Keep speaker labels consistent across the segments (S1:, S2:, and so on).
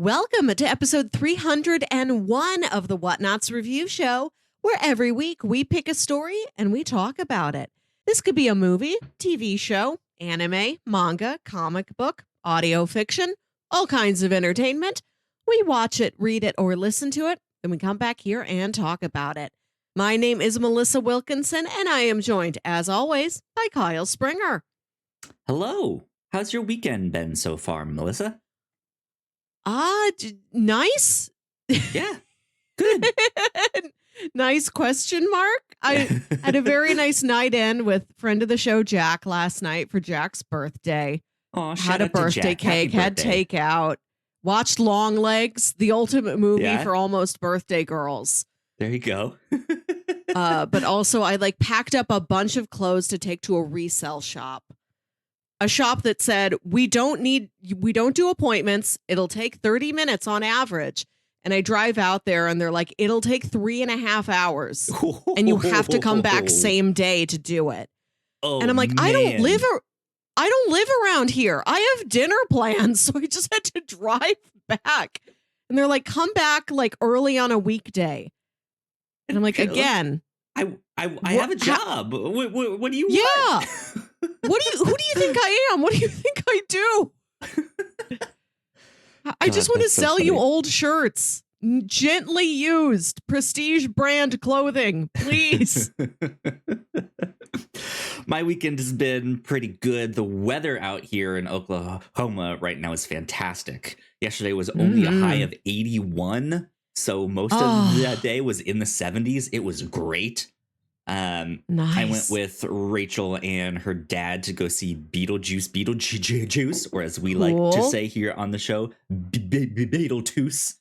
S1: Welcome to episode 301 of the Whatnauts review show, where every week we pick a story and we talk about it. This could be a movie, TV show, anime, manga, comic book, audio fiction, all kinds of entertainment. We watch it, read it, or listen to it, then we come back here and talk about it. My name is Melissa Wilkinson, and I am joined, as always, by Kyle Springer.
S2: Hello. How's your weekend been so far, Melissa?
S1: Nice.
S2: Yeah, good.
S1: Nice question mark. I had a very nice night in with friend of the show, Jack, last night for Jack's birthday.
S2: Oh,
S1: had a birthday cake, had takeout, watched Long Legs, the ultimate movie for almost birthday girls.
S2: There you go.
S1: But also I packed up a bunch of clothes to take to a resale shop. A shop that said, we don't do appointments. It'll take 30 minutes on average. And I drive out there and they're like, it'll take 3.5 hours. And you have to come back same day to do it.
S2: Oh,
S1: and I'm like,
S2: man.
S1: I don't live around here. I have dinner plans. So I just had to drive back. And they're like, come back early on a weekday. And I'm like, again,
S2: I have a job. What do you want?
S1: Who do you think I am? What do you think I do? I just want to sell you old shirts, gently used, prestige brand clothing, please.
S2: My weekend has been pretty good. The weather out here in Oklahoma right now is fantastic. Yesterday was only a high of 81, so most of that day was in the 70s. It was great.
S1: Nice.
S2: I went with Rachel and her dad to go see Beetlejuice, or as we like to say here on the show, Beetlejuice.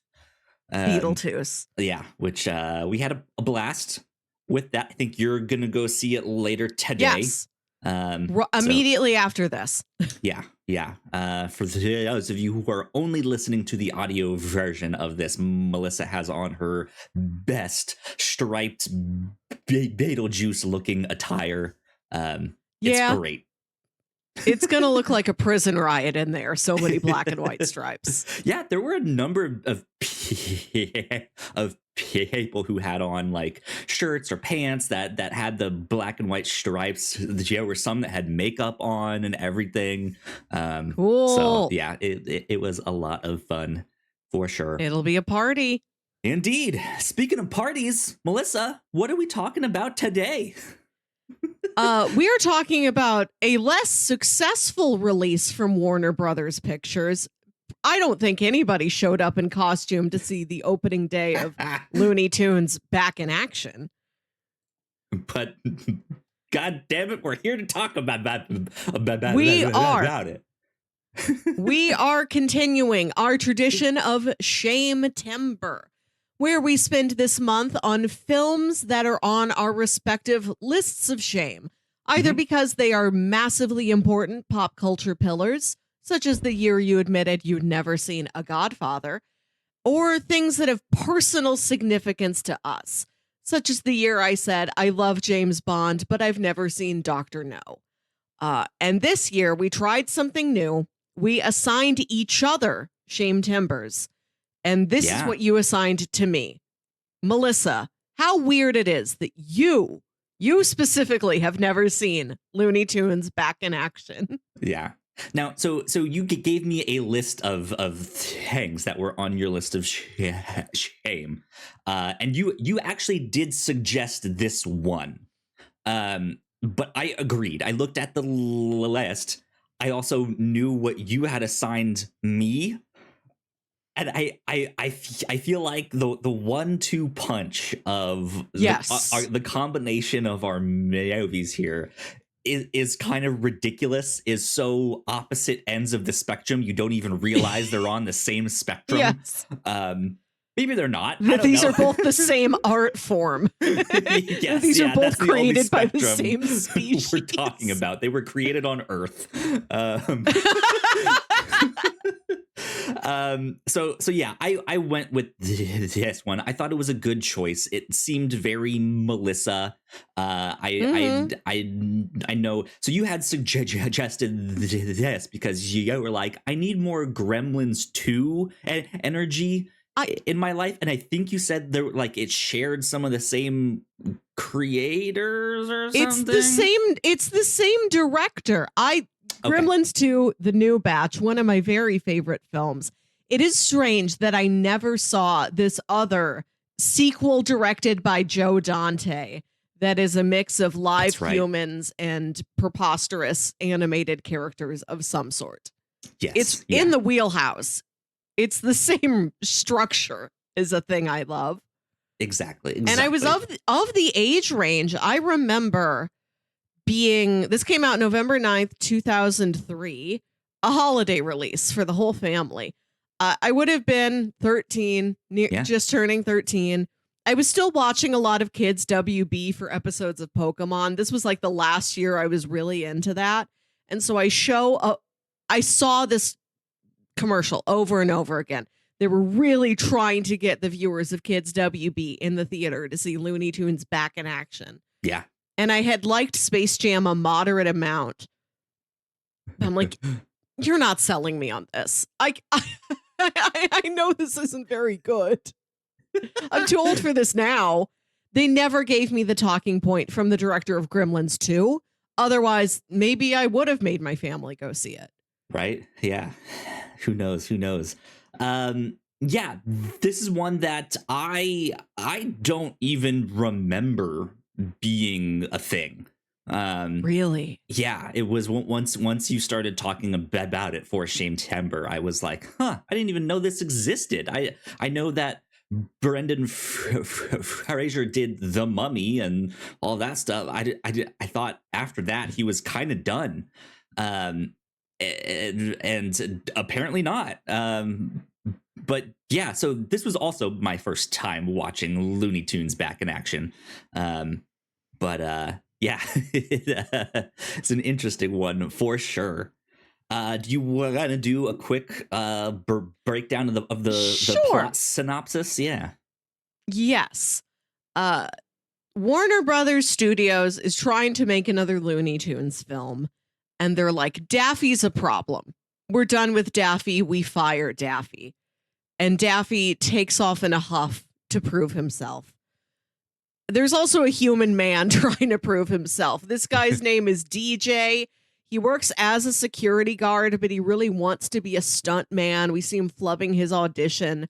S1: Beetlejuice.
S2: Yeah, which we had a blast with that. I think you're going to go see it later today.
S1: Yes. Immediately after this.
S2: Yeah. For those of you who are only listening to the audio version of this, Melissa has on her best striped Beetlejuice looking attire. It's great.
S1: It's going to look like a prison riot in there. So many black and white stripes.
S2: Yeah, there were a number of people who had on shirts or pants that had the black and white stripes. There were some that had makeup on and everything.
S1: Cool.
S2: So yeah, it was a lot of fun for sure.
S1: It'll be a party.
S2: Indeed. Speaking of parties, Melissa, what are we talking about today?
S1: We are talking about a less successful release from Warner Brothers Pictures. I don't think anybody showed up in costume to see the opening day of Looney Tunes back in action.
S2: But God damn it, we're here to talk about it.
S1: We are continuing our tradition of Shametember, where we spend this month on films that are on our respective lists of shame, either because they are massively important pop culture pillars, such as the year you admitted you'd never seen A Godfather, or things that have personal significance to us, such as the year I said, I love James Bond, but I've never seen Dr. No. And this year, we tried something new. We assigned each other Shametembers. And this is what you assigned to me. Melissa, how weird it is that you specifically have never seen Looney Tunes back in action.
S2: Yeah. Now, so you gave me a list of things that were on your list of shame. And you actually did suggest this one. But I agreed. I looked at the list. I also knew what you had assigned me. And I feel like the 1-2 punch of the combination of our movies here is kind of ridiculous, is so opposite ends of the spectrum. You don't even realize they're on the same spectrum.
S1: Yes.
S2: Maybe they're not.
S1: These are both the same art form.
S2: Yes,
S1: these are both created by the
S2: spectrum
S1: same species.
S2: We're talking about. They were created on Earth. So yeah, I went with this one. I thought it was a good choice. It seemed very Melissa. I know. So you had suggested this because you were like, I need more Gremlins 2 energy in my life, and I think you said there like it shared some of the same creators or something.
S1: It's the same director. Gremlins 2, the new batch, one of my very favorite films. It is strange that I never saw this other sequel directed by Joe Dante that is a mix of live humans and preposterous animated characters of some sort.
S2: Yes.
S1: It's in the wheelhouse. It's the same structure is a thing I love.
S2: Exactly.
S1: And I was of the age range. I remember this came out November 9th, 2003, a holiday release for the whole family. I would have been 13, just turning 13. I was still watching a lot of kids WB for episodes of Pokemon. This was like the last year I was really into that. And so I saw this commercial over and over again. They were really trying to get the viewers of Kids WB in the theater to see Looney Tunes back in action.
S2: Yeah.
S1: And I had liked Space Jam a moderate amount. I'm like, you're not selling me on this. I know this isn't very good. I'm too old for this now. They never gave me the talking point from the director of Gremlins 2. Otherwise, maybe I would have made my family go see it.
S2: Right? Yeah. Who knows? Yeah, this is one that I don't even remember being a thing.
S1: Really?
S2: Yeah, it was once you started talking about it for Shametember, I was like, I didn't even know this existed. I know that Brendan Fraser did The Mummy and all that stuff. I thought after that he was kind of done. And apparently not. But yeah, so this was also my first time watching Looney Tunes back in action. But yeah, it's an interesting one for sure. Do you want to do a quick breakdown of the plot synopsis? Yeah.
S1: Yes. Warner Brothers Studios is trying to make another Looney Tunes film. And they're like, Daffy's a problem. We're done with Daffy. We fire Daffy. And Daffy takes off in a huff to prove himself. There's also a human man trying to prove himself. This guy's name is DJ. He works as a security guard, but he really wants to be a stuntman. We see him flubbing his audition.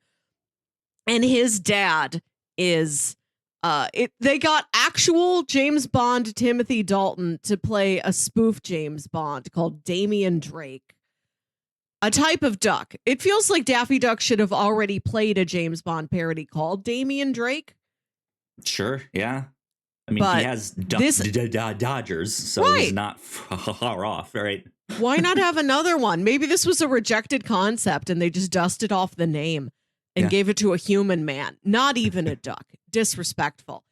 S1: And his dad is... they got actual James Bond Timothy Dalton to play a spoof James Bond called Damian Drake, a type of duck. It feels like Daffy Duck should have already played a James Bond parody called Damian Drake.
S2: Sure, yeah. I mean, he has Dodgers, so he's not far off, right?
S1: Why not have another one? Maybe this was a rejected concept and they just dusted off the name and gave it to a human man, not even a duck. Disrespectful.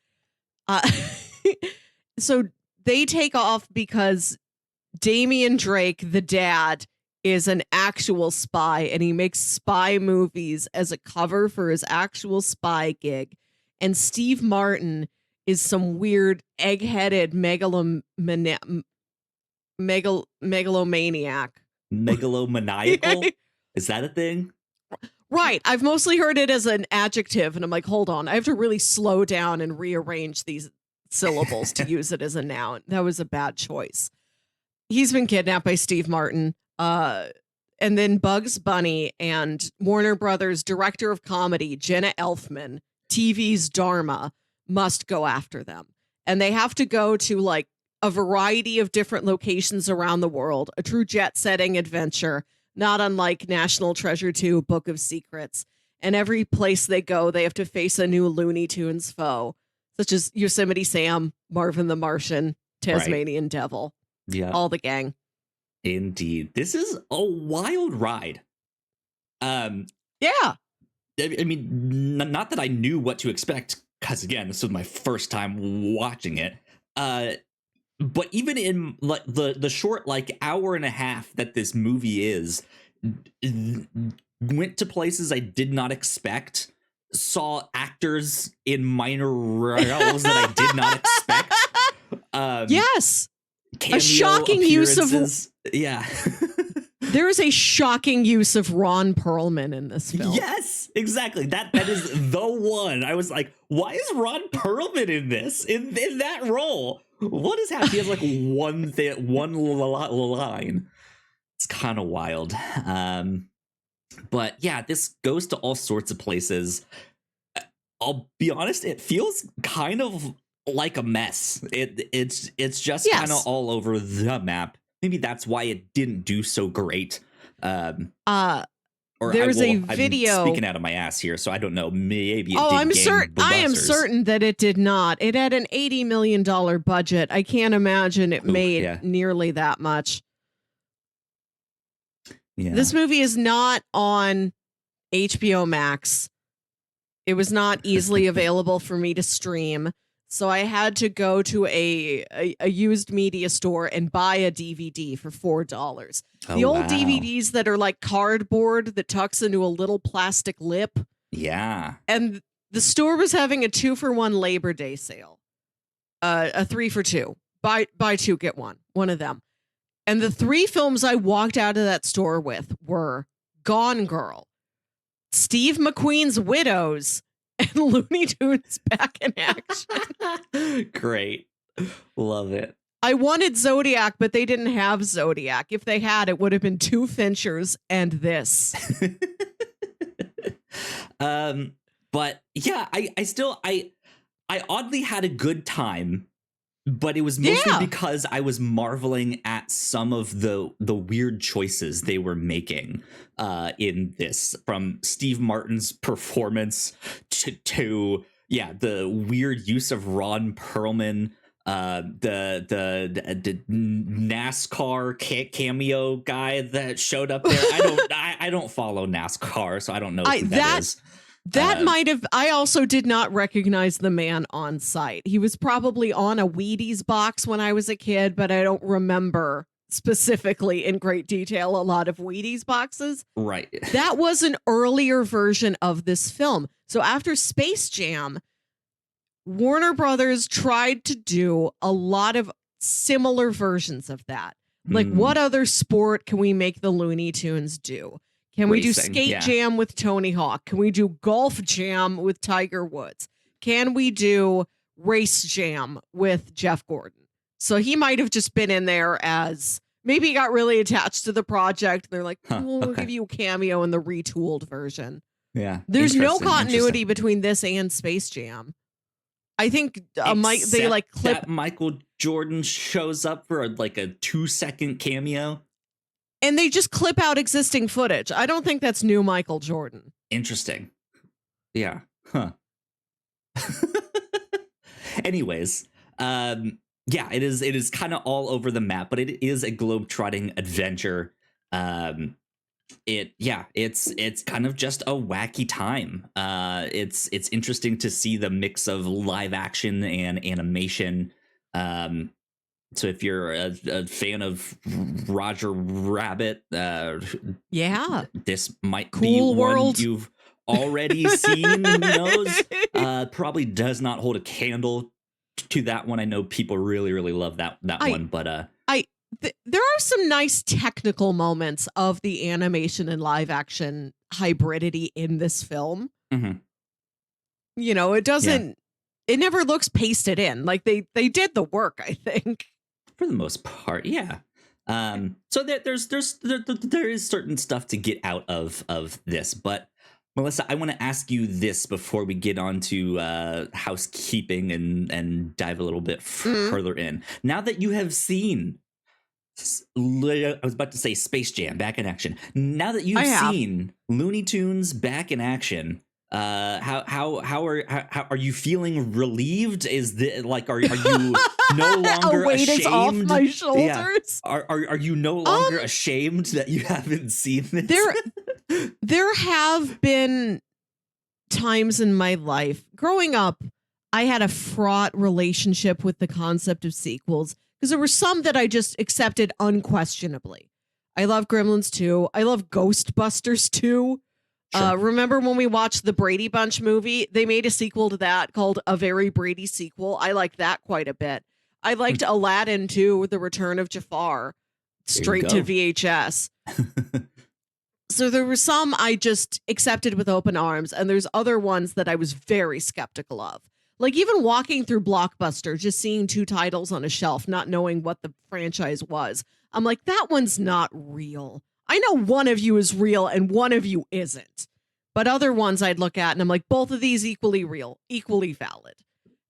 S1: So they take off because Damian Drake, the dad, is an actual spy, and he makes spy movies as a cover for his actual spy gig. And Steve Martin is some weird egg-headed megalomaniac.
S2: Megalomaniacal? Is that a thing?
S1: Right. I've mostly heard it as an adjective, and I'm like, hold on. I have to really slow down and rearrange these syllables to use it as a noun. That was a bad choice. He's been kidnapped by Steve Martin. And then Bugs Bunny and Warner Brothers director of comedy, Jenna Elfman, TV's Dharma, must go after them. And they have to go to like a variety of different locations around the world, a true jet-setting adventure, not unlike National Treasure 2, Book of Secrets. And every place they go, they have to face a new Looney Tunes foe, such as Yosemite Sam, Marvin the Martian, Tasmanian Devil.
S2: Yeah.
S1: All the gang.
S2: Indeed. This is a wild ride.
S1: Yeah.
S2: I mean, not that I knew what to expect, because again, this was my first time watching it. But even in the short like hour and a half that this movie is, went to places I did not expect, saw actors in minor roles that I did not expect.
S1: Yes.
S2: Cameo
S1: A shocking use of...
S2: Yeah.
S1: There is a shocking use of Ron Perlman in this film.
S2: Yes, exactly. That is the one. I was like, why is Ron Perlman in this? In that role? What is happening? He has like one line. It's kind of wild. But yeah, this goes to all sorts of places. I'll be honest, it feels kind of like a mess. It's just kind of all over the map. Maybe that's why it didn't do so great.
S1: There's a video.
S2: I'm speaking out of my ass here, so I don't know. Maybe it did.
S1: I am certain that it did not. It had an $80 million budget. I can't imagine it made nearly that much. Yeah. This movie is not on HBO Max. It was not easily available for me to stream. So I had to go to a used media store and buy a DVD for $4. The old DVDs that are like cardboard that tucks into a little plastic lip.
S2: Yeah.
S1: And the store was having a 2-for-1 Labor Day sale. A 3-for-2. Buy two, get one of them. And the 3 films I walked out of that store with were Gone Girl, Steve McQueen's Widows, and Looney Tunes Back in Action.
S2: Great. Love it.
S1: I wanted Zodiac, but they didn't have Zodiac. If they had, it would have been 2 Finchers and this.
S2: But yeah, I oddly had a good time, but it was mostly because I was marveling at some of the weird choices they were making in this, from Steve Martin's performance to the weird use of Ron Perlman, the NASCAR cameo guy that showed up there. I don't follow NASCAR, so I don't know who that is.
S1: That might have... I also did not recognize the man on site. He was probably on a Wheaties box when I was a kid, but I don't remember specifically in great detail a lot of Wheaties boxes.
S2: Right.
S1: That was an earlier version of this film. So after Space Jam, Warner Brothers tried to do a lot of similar versions of that. Like, what other sport can we make the Looney Tunes do? Can we do Skate Jam with Tony Hawk? Can we do Golf Jam with Tiger Woods? Can we do Race Jam with Jeff Gordon? So he might have just been in there as... Maybe he got really attached to the project. They're like, we'll give you a cameo in the retooled version.
S2: Yeah.
S1: There's no continuity between this and Space Jam. I think they like clip...
S2: that Michael Jordan shows up for a 2-second cameo.
S1: And they just clip out existing footage. I don't think that's new Michael Jordan.
S2: Interesting. Yeah. Huh. Anyways, it is kind of all over the map, but it is a globe-trotting adventure. It's kind of just a wacky time. It's interesting to see the mix of live action and animation. So if you're a fan of Roger Rabbit, this might be one you've already seen. Who knows? Probably does not hold a candle to that one. I know people really, really love that one, but
S1: there are some nice technical moments of the animation and live action hybridity in this film.
S2: Mm-hmm.
S1: You know, it doesn't. It never looks pasted in. Like they did the work, I think.
S2: For the most part, yeah. So there is certain stuff to get out of this, but Melissa, I want to ask you this before we get on to housekeeping and dive a little bit further in. Now that you have seen, I was about to say Space Jam Back in Action. Now that you've seen Looney Tunes Back in Action, how are you feeling relieved? Is are you no longer
S1: a weight
S2: ashamed?
S1: Is off my shoulders.
S2: Yeah. Are you no longer ashamed that you haven't seen this?
S1: There have been times in my life growing up, I had a fraught relationship with the concept of sequels because there were some that I just accepted unquestionably. I love Gremlins 2. I love Ghostbusters 2.
S2: Sure.
S1: Remember when we watched the Brady Bunch movie? They made a sequel to that called A Very Brady Sequel. I liked that quite a bit. I liked Aladdin too, The Return of Jafar,
S2: There you
S1: straight to
S2: go.
S1: VHS. So there were some I just accepted with open arms, and there's other ones that I was very skeptical of. Like even walking through Blockbuster, just seeing 2 titles on a shelf, not knowing what the franchise was. I'm like, that one's not real. I know one of you is real and one of you isn't. But other ones I'd look at and I'm like, both of these equally real, equally valid.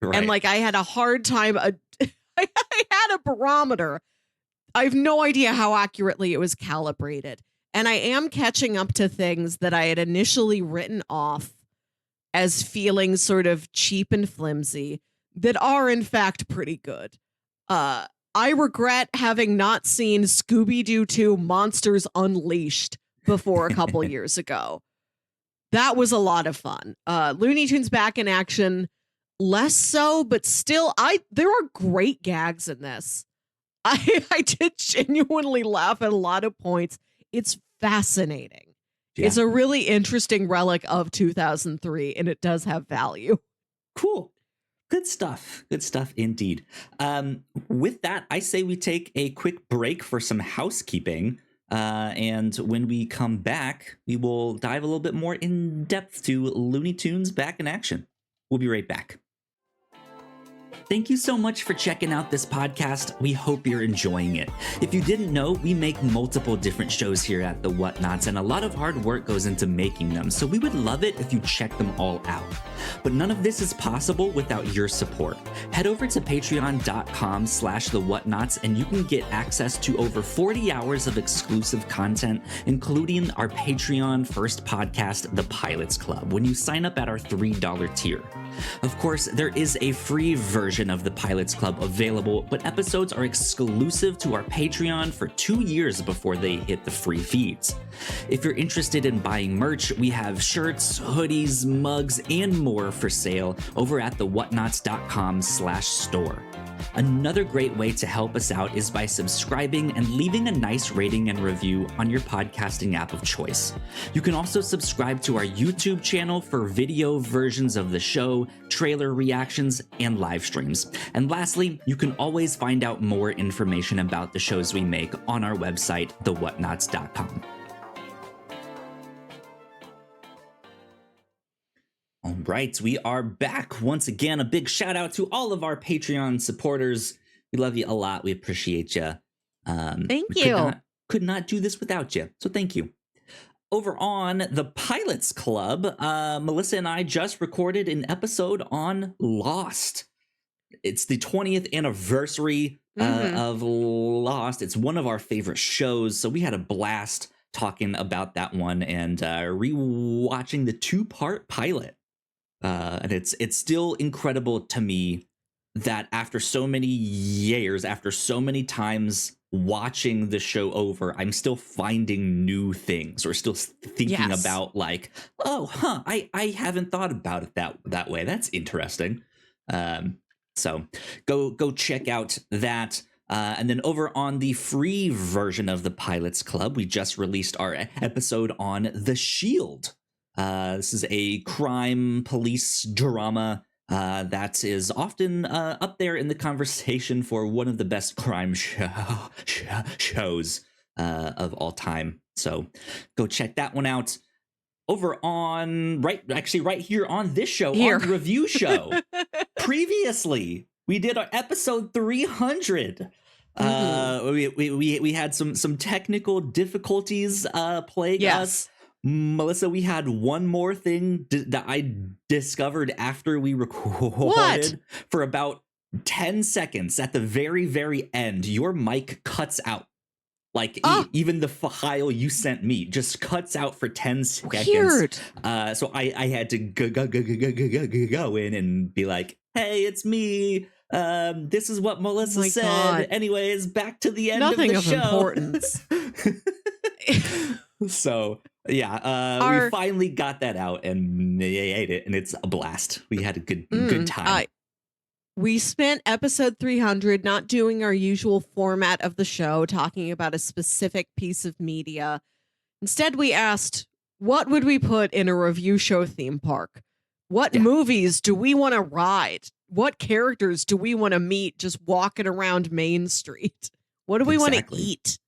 S2: Right.
S1: And like I had a hard time. I had a barometer. I have no idea how accurately it was calibrated. And I am catching up to things that I had initially written off as feeling sort of cheap and flimsy that are in fact pretty good. I regret having not seen Scooby-Doo 2 Monsters Unleashed before a couple years ago. That was a lot of fun. Looney Tunes back in action, less so, but still, there are great gags in this. I did genuinely laugh at a lot of points. It's fascinating.
S2: Yeah.
S1: It's a really interesting relic of 2003, and it does have value.
S2: Cool. Good stuff. Good stuff indeed. With that, I say we take a quick break for some housekeeping. And when we come back, we will dive a little bit more in depth to Looney Tunes back in action. We'll be right back. Thank you so much for checking out this podcast. We hope you're enjoying it. If you didn't know, we make multiple different shows here at the Whatnauts, and a lot of hard work goes into making them, so we would love it if you check them all out. But none of this is possible without your support. Head over to patreon.com/thewhatnauts and you can get access to over 40 hours of exclusive content, including our Patreon first podcast, The Pilots Club, when you sign up at our $3 tier. Of course, there is a free version of the Pilots Club available, but episodes are exclusive to our Patreon for 2 years before they hit the free feeds. If you're interested in buying merch, we have shirts, hoodies, mugs, and more for sale over at thewhatnauts.com/store. Another great way to help us out is by subscribing and leaving a nice rating and review on your podcasting app of choice. You can also subscribe to our YouTube channel for video versions of the show, trailer reactions, and live streams. And lastly, you can always find out more information about the shows we make on our website, thewhatnauts.com. All right, we are back once again. A big shout out to all of our Patreon supporters. We love you a lot. We appreciate you.
S1: Thank you.
S2: Could not do this without you. So thank you. Over on the Pilots Club, Melissa and I just recorded an episode on Lost. It's the 20th anniversary of Lost. It's one of our favorite shows, so we had a blast talking about that one and rewatching the 2-part pilot. And it's still incredible to me that after so many years, after so many times watching the show over, I'm still finding new things or still thinking about like, I haven't thought about it that way. That's interesting. So go check out that. And then over on the free version of the Pilots Club, we just released our episode on The Shield. This is a crime police drama that is often up there in the conversation for one of the best crime shows of all time. So go check that one out. Over on right here on this show, on the review show. Previously, we did our episode 300. We had some technical difficulties plague us. Melissa, we had one more thing that I discovered after we recorded. For about 10 seconds at the very, very end, your mic cuts out. Like even the file you sent me just cuts out for 10 seconds.
S1: Weird.
S2: So I had to go in and be like, hey, it's me. This is what Melissa said. God. Anyways, back to the end of the show.
S1: Nothing of importance.
S2: So we finally got that out and ate it, and it's a blast. We had a good time.
S1: We spent episode 300 not doing our usual format of the show, talking about a specific piece of media. Instead, we asked, what would we put in a review show theme park? What movies do we want to ride? What characters do we want to meet just walking around Main Street? What do we want to eat?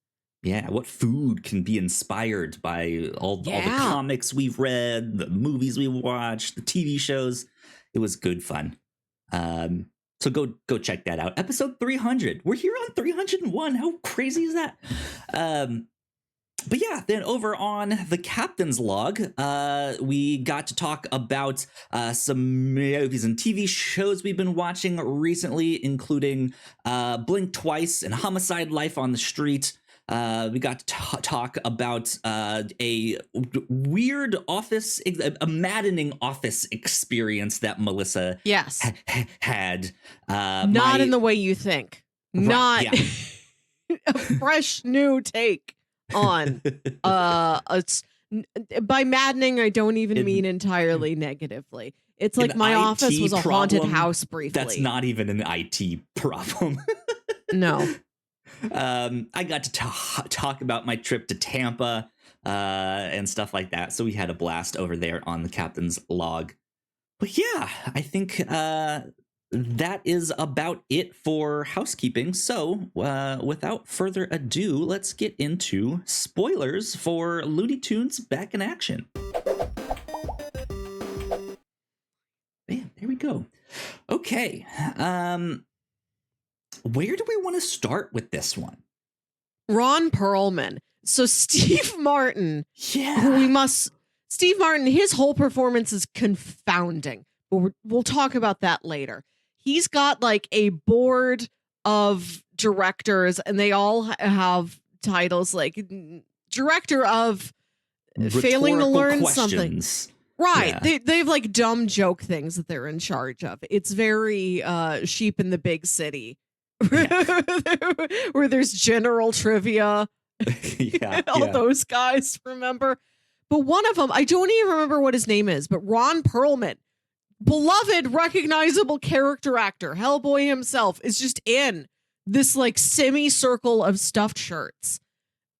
S2: Yeah, what food can be inspired by all the comics we've read, the movies we watched, the TV shows. It was good fun. So go check that out. Episode 300. We're here on 301. How crazy is that? But yeah, then over on the Captain's Log, we got to talk about some movies and TV shows we've been watching recently, including Blink Twice and Homicide: Life on the Street. We got to talk about a weird office, a maddening office experience that Melissa had.
S1: Not in the way you think. Right, not a fresh new take on by maddening. I don't even mean entirely negatively. It's like my office was a haunted house briefly.
S2: That's not even an IT problem.
S1: No.
S2: I got to talk about my trip to Tampa and stuff like that. So we had a blast over there on the Captain's Log. But yeah, I think that is about it for housekeeping. So without further ado, let's get into spoilers for Looney Tunes Back in Action. Bam, there we go. Okay. Where do we want to start with this one?
S1: Ron Perlman. So Steve Martin.
S2: Yeah.
S1: Steve Martin, his whole performance is confounding. But we'll talk about that later. He's got like a board of directors, and they all have titles like director of failing to learn
S2: questions.
S1: Something. Right. Yeah. They have like dumb joke things that they're in charge of. It's very Sheep in the Big City. Where there's general trivia. All those guys, remember? But one of them, I don't even remember what his name is, but Ron Perlman, beloved, recognizable character actor, Hellboy himself, is just in this like semicircle of stuffed shirts.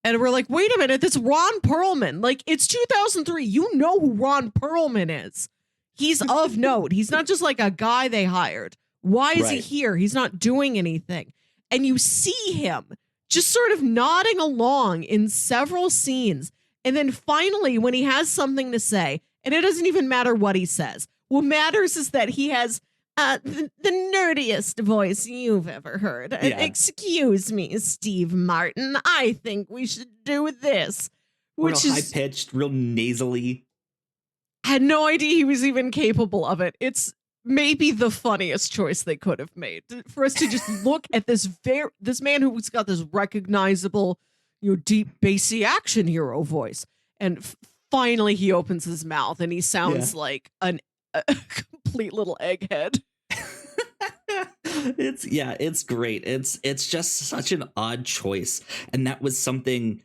S1: And we're like, wait a minute, that's Ron Perlman. Like, it's 2003. You know who Ron Perlman is. He's of note. He's not just like a guy they hired. Why is he here? He's not doing anything. And you see him just sort of nodding along in several scenes. And then finally, when he has something to say, and it doesn't even matter what he says. What matters is that he has the nerdiest voice you've ever heard. Yeah. Excuse me, Steve Martin. I think we should do this.
S2: Which is high-pitched, real nasally.
S1: I had no idea he was even capable of it. It's maybe the funniest choice they could have made, for us to just look at this man who's got this recognizable, deep, bassy action hero voice, and finally he opens his mouth and he sounds like a complete little egghead.
S2: It's great. It's just such an odd choice, and that was something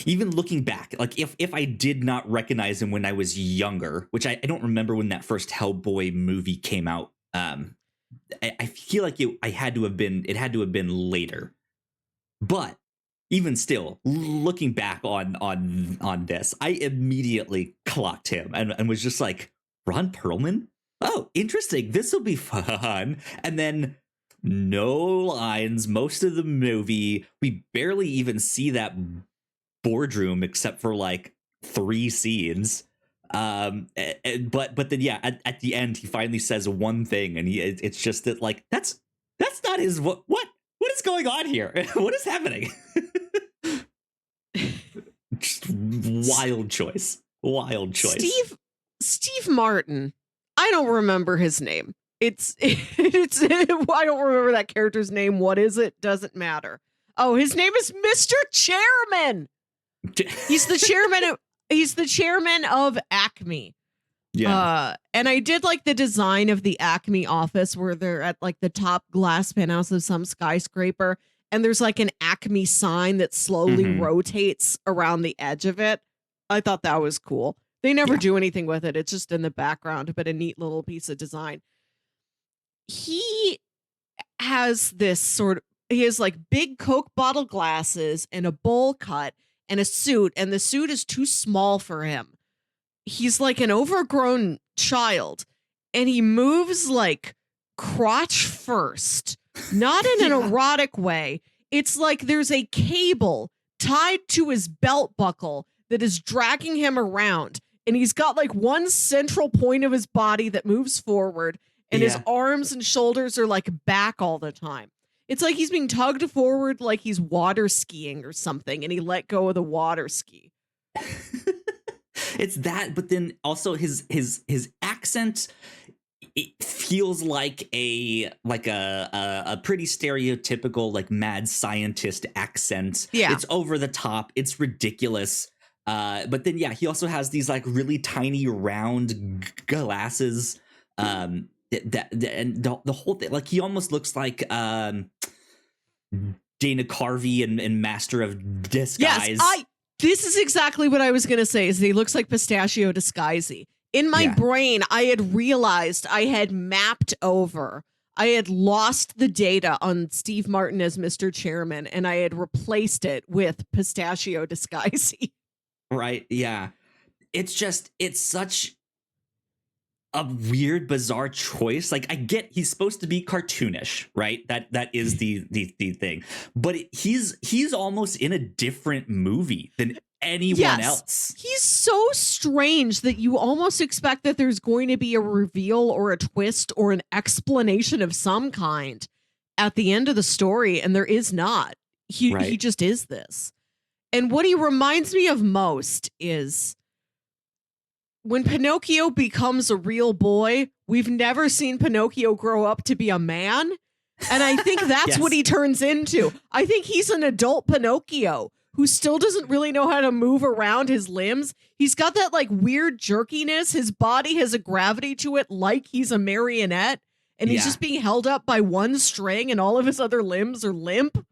S2: even looking back, like if I did not recognize him when I was younger, which I don't remember when that first Hellboy movie came out. I feel like it had to have been later. But even still, looking back on this, I immediately clocked him and was just like, Ron Perlman? Oh, interesting. This will be fun. And then no lines, most of the movie. We barely even see that boardroom except for like 3 scenes. But then at the end he finally says one thing, and it's just that like that's not his what is going on here? What is happening? Just wild choice.
S1: Steve Martin. I don't remember his name. It's I don't remember that character's name. What is it? Doesn't matter. Oh, his name is Mr. Chairman. He's the chairman of Acme.
S2: Yeah.
S1: And I did like the design of the Acme office where they're at like the top glass penthouse of some skyscraper, and there's like an Acme sign that slowly rotates around the edge of it. I thought that was cool. They never do anything with it. It's just in the background, but a neat little piece of design. He has this sort of, like big Coke bottle glasses and a bowl cut and a suit, and the suit is too small for him. He's like an overgrown child, and he moves like crotch first, not in an erotic way. It's like there's a cable tied to his belt buckle that is dragging him around, and he's got like one central point of his body that moves forward, and his arms and shoulders are like back all the time. It's like he's being tugged forward like he's water skiing or something, and he let go of the water ski.
S2: It's that, but then also his accent, it feels like a pretty stereotypical like mad scientist accent.
S1: Yeah,
S2: it's over the top, it's ridiculous. But then he also has these like really tiny round glasses. And the whole thing, like he almost looks like Dana Carvey and Master of Disguise.
S1: Yes, this is exactly what I was going to say, is that he looks like Pistachio Disguisey. In my brain, I had realized I had mapped over. I had lost the data on Steve Martin as Mr. Chairman, and I had replaced it with Pistachio Disguisey.
S2: Right, yeah. It's such a weird, bizarre choice. Like, I get he's supposed to be cartoonish, right? That is the thing. But he's almost in a different movie than anyone else.
S1: He's so strange that you almost expect that there's going to be a reveal or a twist or an explanation of some kind at the end of the story, and there is not. He just is this. And what he reminds me of most is when Pinocchio becomes a real boy, we've never seen Pinocchio grow up to be a man. And I think that's what he turns into. I think he's an adult Pinocchio who still doesn't really know how to move around his limbs. He's got that like weird jerkiness. His body has a gravity to it like he's a marionette. And he's just being held up by one string and all of his other limbs are limp.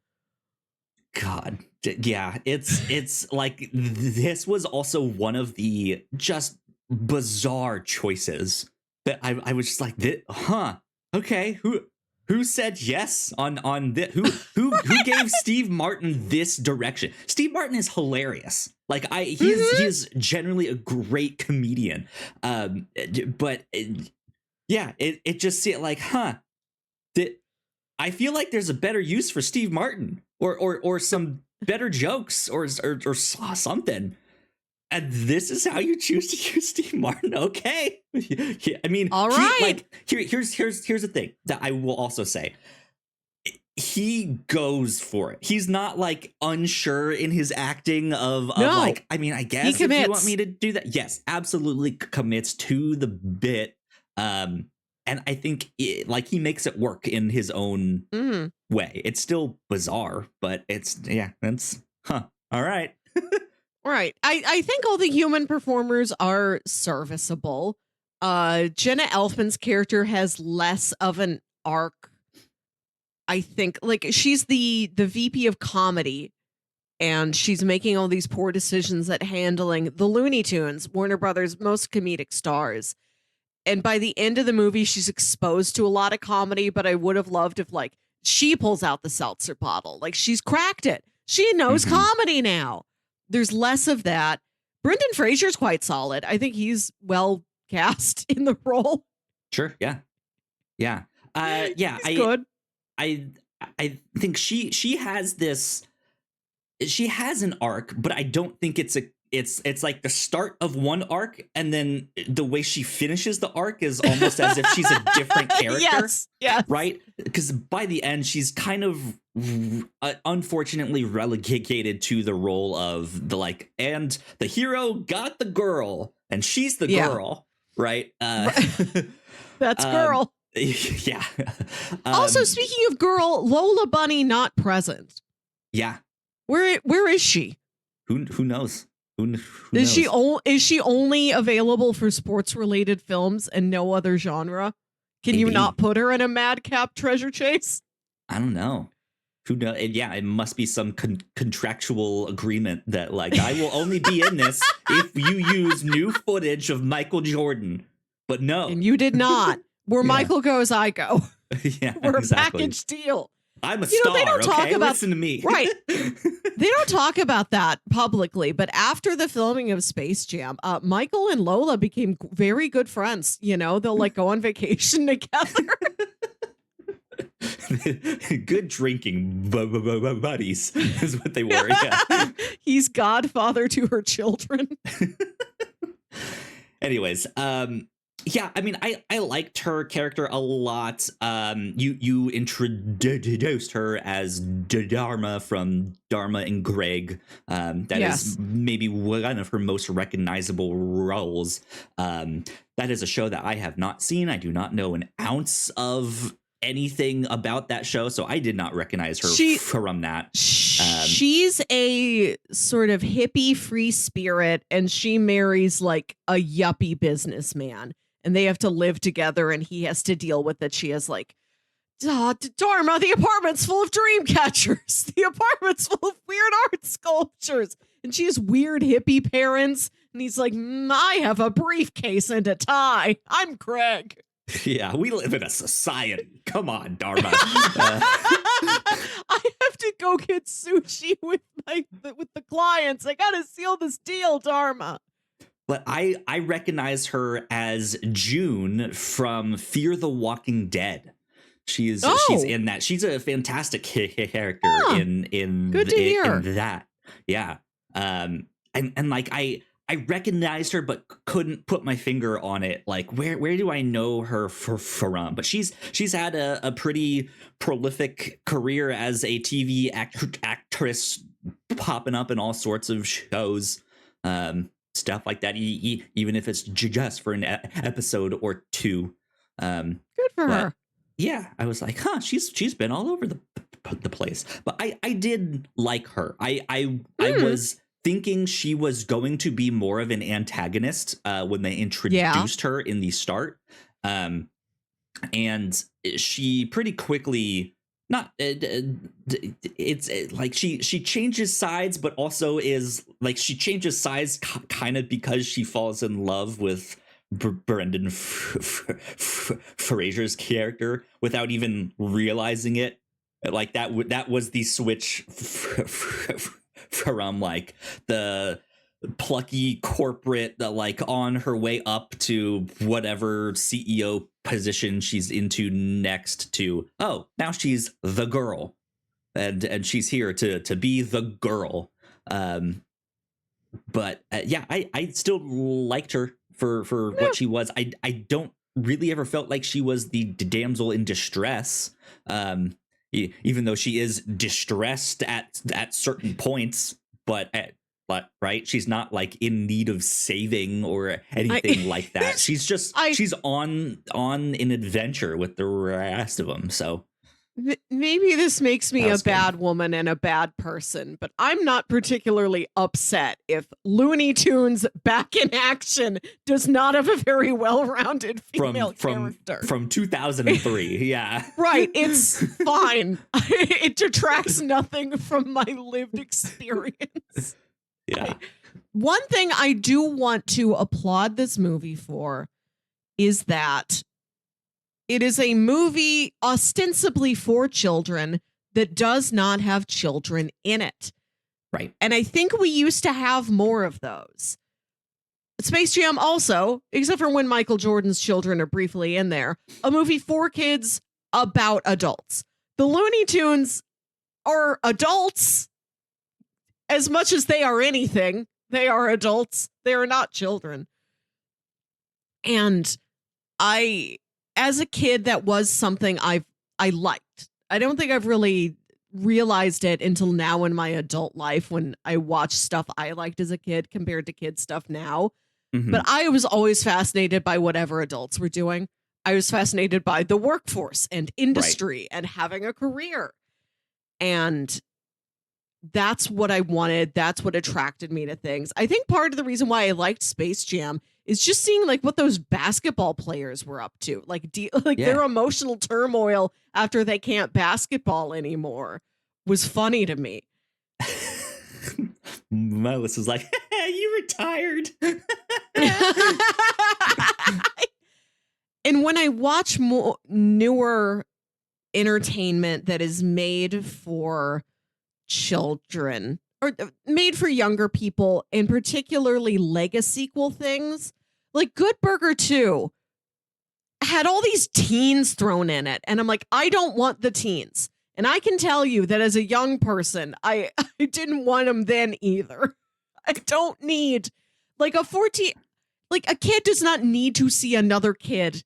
S2: God. Yeah, it's like this was also one of the just bizarre choices that I was just like, okay, who said yes on this? Who gave Steve Martin this direction? Steve Martin is hilarious. Like he is generally a great comedian. But it just seemed like, that I feel like there's a better use for Steve Martin or some better jokes or something. And this is how you choose to use Steve Martin. Okay. I mean,
S1: all right.
S2: Here's the thing that I will also say. He goes for it. He's not like unsure in his acting of like, I mean, I guess if you want me to do that. Yes, absolutely commits to the bit. And I think he makes it work in his own way. It's still bizarre, but that's all right.
S1: Right. I think all the human performers are serviceable. Jenna Elfman's character has less of an arc. I think like she's the VP of comedy, and she's making all these poor decisions at handling the Looney Tunes, Warner Brothers' most comedic stars. And by the end of the movie, she's exposed to a lot of comedy, but I would have loved if like she pulls out the seltzer bottle. Like she's cracked it. She knows comedy now. There's less of that. Brendan Fraser's quite solid. I think he's well cast in the role.
S2: Sure. Yeah.
S1: He's good.
S2: I think she has this. She has an arc, but I don't think it's like the start of one arc, and then the way she finishes the arc is almost as if she's a different character.
S1: Yes.
S2: Right? Because by the end, she's kind of unfortunately relegated to the role of and the hero got the girl, and she's the girl, right?
S1: That's girl.
S2: Yeah.
S1: Also, speaking of girl, Lola Bunny not present.
S2: Yeah.
S1: Where is she?
S2: Who knows? Who
S1: is
S2: knows?
S1: Is she only available for sports related films and no other genre? Can you not put her in a madcap treasure chase?
S2: I don't know. Who knows? Yeah, it must be some contractual agreement that I will only be in this if you use new footage of Michael Jordan. But no,
S1: and you did not. Where Michael goes, I go.
S2: Yeah,
S1: we're a package deal.
S2: I'm a
S1: You know,
S2: star.
S1: they don't talk
S2: Okay,
S1: about
S2: listen to me.
S1: right. They don't talk about that publicly, but after the filming of Space Jam, Michael and Lola became very good friends. You know, they'll like go on vacation together.
S2: Good drinking buddies is what they were. Yeah.
S1: He's godfather to her children.
S2: Anyways, yeah, I mean, I liked her character a lot. You introduced her as Dharma from Dharma and Greg. That is maybe one of her most recognizable roles. That is a show that I have not seen. I do not know an ounce of anything about that show, so I did not recognize her from that.
S1: She's a sort of hippie free spirit, and she marries like a yuppie businessman, and they have to live together, and he has to deal with it. She has like, Dharma, the apartment's full of dream catchers. The apartment's full of weird art sculptures. And she has weird hippie parents, and he's like, I have a briefcase and a tie. I'm Craig.
S2: Yeah, we live in a society. Come on, Dharma.
S1: I have to go get sushi with the clients. I gotta seal this deal, Dharma.
S2: But I recognize her as June from Fear the Walking Dead. She's in that. She's a fantastic character in that. Yeah. And like I recognized her, but couldn't put my finger on it. Like, where do I know her from? But she's had a pretty prolific career as a TV actress, popping up in all sorts of shows, stuff like that. Even if it's just for an episode or two.
S1: Good for her.
S2: Yeah, I was like, she's been all over the place. But I did like her. I was thinking she was going to be more of an antagonist when they introduced her in the start. And she pretty quickly it's like she changes sides, but also is like she changes sides kind of because she falls in love with Brendan Fraser's character without even realizing it. Like that was the switch from like the plucky corporate like on her way up to whatever CEO position she's into next to, now she's the girl and she's here to be the girl. But yeah, I still liked her for what she was. I don't really ever felt like she was the damsel in distress, even though she is distressed at certain points, but right, she's not like in need of saving or anything like that. She's just she's on an adventure with the rest of them. So
S1: maybe this makes me a bad woman and a bad person, but I'm not particularly upset if Looney Tunes Back in Action does not have a very well-rounded female character.
S2: From 2003, yeah.
S1: Right, it's fine. It detracts nothing from my lived experience.
S2: Yeah.
S1: One thing I do want to applaud this movie for is that it is a movie ostensibly for children that does not have children in it.
S2: Right.
S1: And I think we used to have more of those. Space Jam also, except for when Michael Jordan's children are briefly in there, a movie for kids about adults. The Looney Tunes are adults as much as they are anything. They are adults. They are not children. And as a kid, that was something I liked. I don't think I've really realized it until now in my adult life when I watch stuff I liked as a kid compared to kid stuff now. Mm-hmm. But I was always fascinated by whatever adults were doing. I was fascinated by the workforce and industry and having a career. And that's what I wanted. That's what attracted me to things. I think part of the reason why I liked Space Jam is just seeing like what those basketball players were up to, like their emotional turmoil after they can't basketball anymore was funny to me.
S2: Melissa's like, you retired.
S1: And when I watch more newer entertainment that is made for children or made for younger people, and particularly legacy sequel things. Like Good Burger 2 had all these teens thrown in it, and I'm like, I don't want the teens. And I can tell you that as a young person, I didn't want them then either. I don't need like a kid does not need to see another kid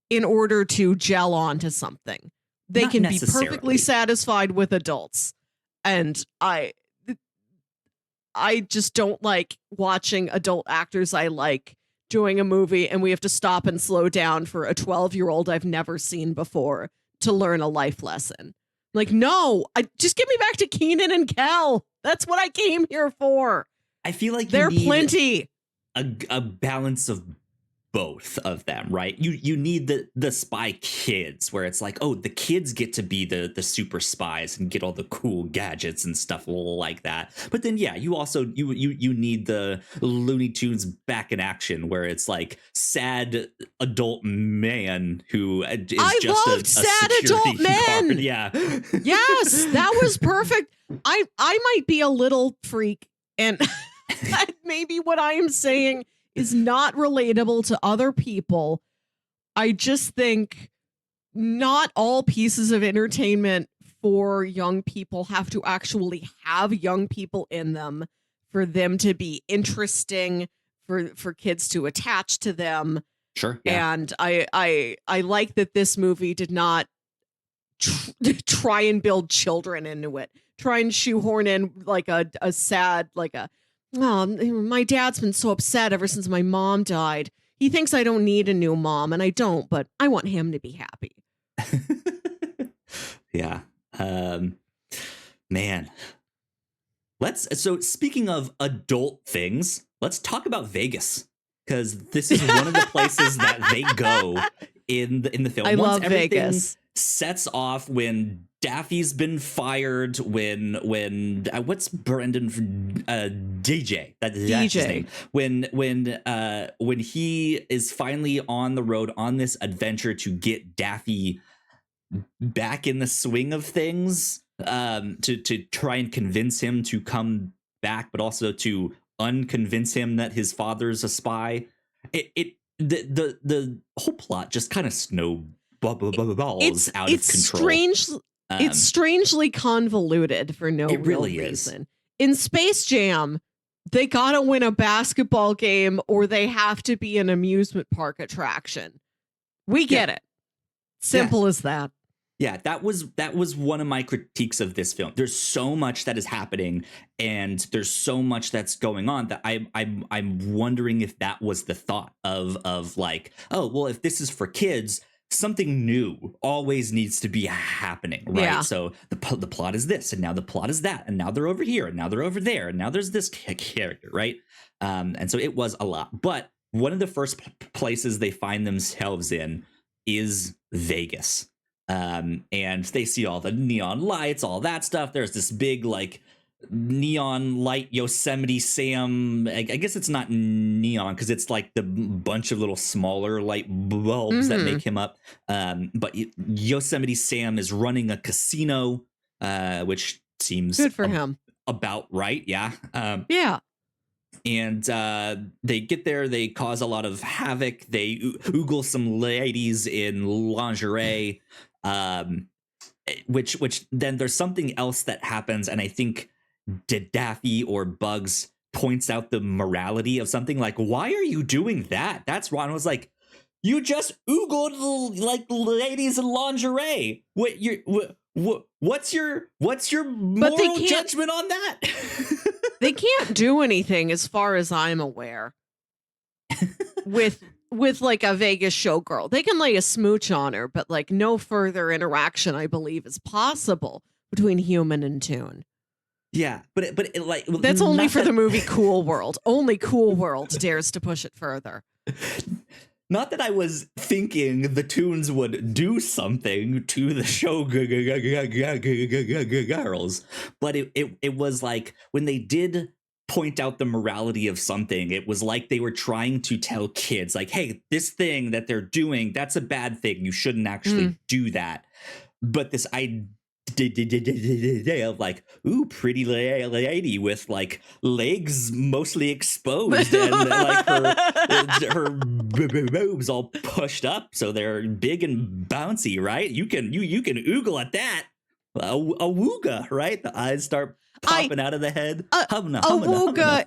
S1: in order to gel onto something. They
S2: Not
S1: can be
S2: necessarily.
S1: perfectly satisfied with adults. And I just don't like watching adult actors I like doing a movie and we have to stop and slow down for a 12-year-old I've never seen before to learn a life lesson. Like, no, just get me back to Keenan and Kel. That's what I came here for.
S2: I feel like
S1: They're plenty.
S2: A balance of both of them, right? You need the spy kids where it's like, oh, the kids get to be the super spies and get all the cool gadgets and stuff like that. But then you also you need the Looney Tunes back in action where it's like sad adult man who is
S1: loved sad adult men.
S2: Guard. Yeah.
S1: Yes, that was perfect. I might be a little freak, and maybe what I am saying is not relatable to other people. I just think not all pieces of entertainment for young people have to actually have young people in them for them to be interesting, for kids to attach to them.
S2: Sure. Yeah.
S1: And I like that this movie did not try and build children into it. Try and shoehorn in like a sad, like oh, my dad's been so upset ever since my mom died. He thinks I don't need a new mom, and I don't, but I want him to be happy.
S2: Yeah. Man. So speaking of adult things, let's talk about Vegas, because this is one of the places that they go in the film.
S1: I love Vegas.
S2: Sets off when Daffy's been fired, when what's Brendan DJ, that's his name. When he is finally on the road on this adventure to get Daffy back in the swing of things, to try and convince him to come back, but also to unconvince him that his father's a spy. The whole plot just kind of snowballs out of control.
S1: It's strangely convoluted for no real reason. Is. In Space Jam, they gotta win a basketball game or they have to be an amusement park attraction. We get it. Simple as that.
S2: Yeah, that was one of my critiques of this film. There's so much that is happening, and there's so much that's going on that I'm wondering if that was the thought of like, oh, well, if this is for kids, something new always needs to be happening, right? Yeah. So the plot is this, and now the plot is that, and now they're over here, and now they're over there, and now there's this character, right? And so it was a lot. But one of the first places they find themselves in is Vegas. And they see all the neon lights, all that stuff. There's this big like neon light Yosemite Sam. I guess it's not neon because it's like the bunch of little smaller light bulbs that make him up. But Yosemite Sam is running a casino, which seems
S1: good for him.
S2: About right. Yeah.
S1: Yeah. And
S2: they get there, they cause a lot of havoc. They oogle some ladies in lingerie, which then there's something else that happens. And I think Daffy or Bugs points out the morality of something like, why are you doing that? That's wrong. I was like, you just oogled like ladies in lingerie. What's your moral judgment on that?
S1: They can't do anything as far as I'm aware with like a Vegas showgirl. They can lay a smooch on her, but like no further interaction, I believe, is possible between human and tune.
S2: Yeah, but it, like
S1: that's only for the movie Cool World. Only Cool World dares to push it further.
S2: Not that I was thinking the Tunes would do something to the show girls, but it was like when they did point out the morality of something, it was like they were trying to tell kids like, hey, this thing that they're doing, that's a bad thing. You shouldn't actually do that. but this idea of like, ooh, pretty lady with like legs mostly exposed and like her boobs all pushed up so they're big and bouncy, right? You can oogle at that. A wooga, right? The eyes start popping out of the head. Humna,
S1: Awooga.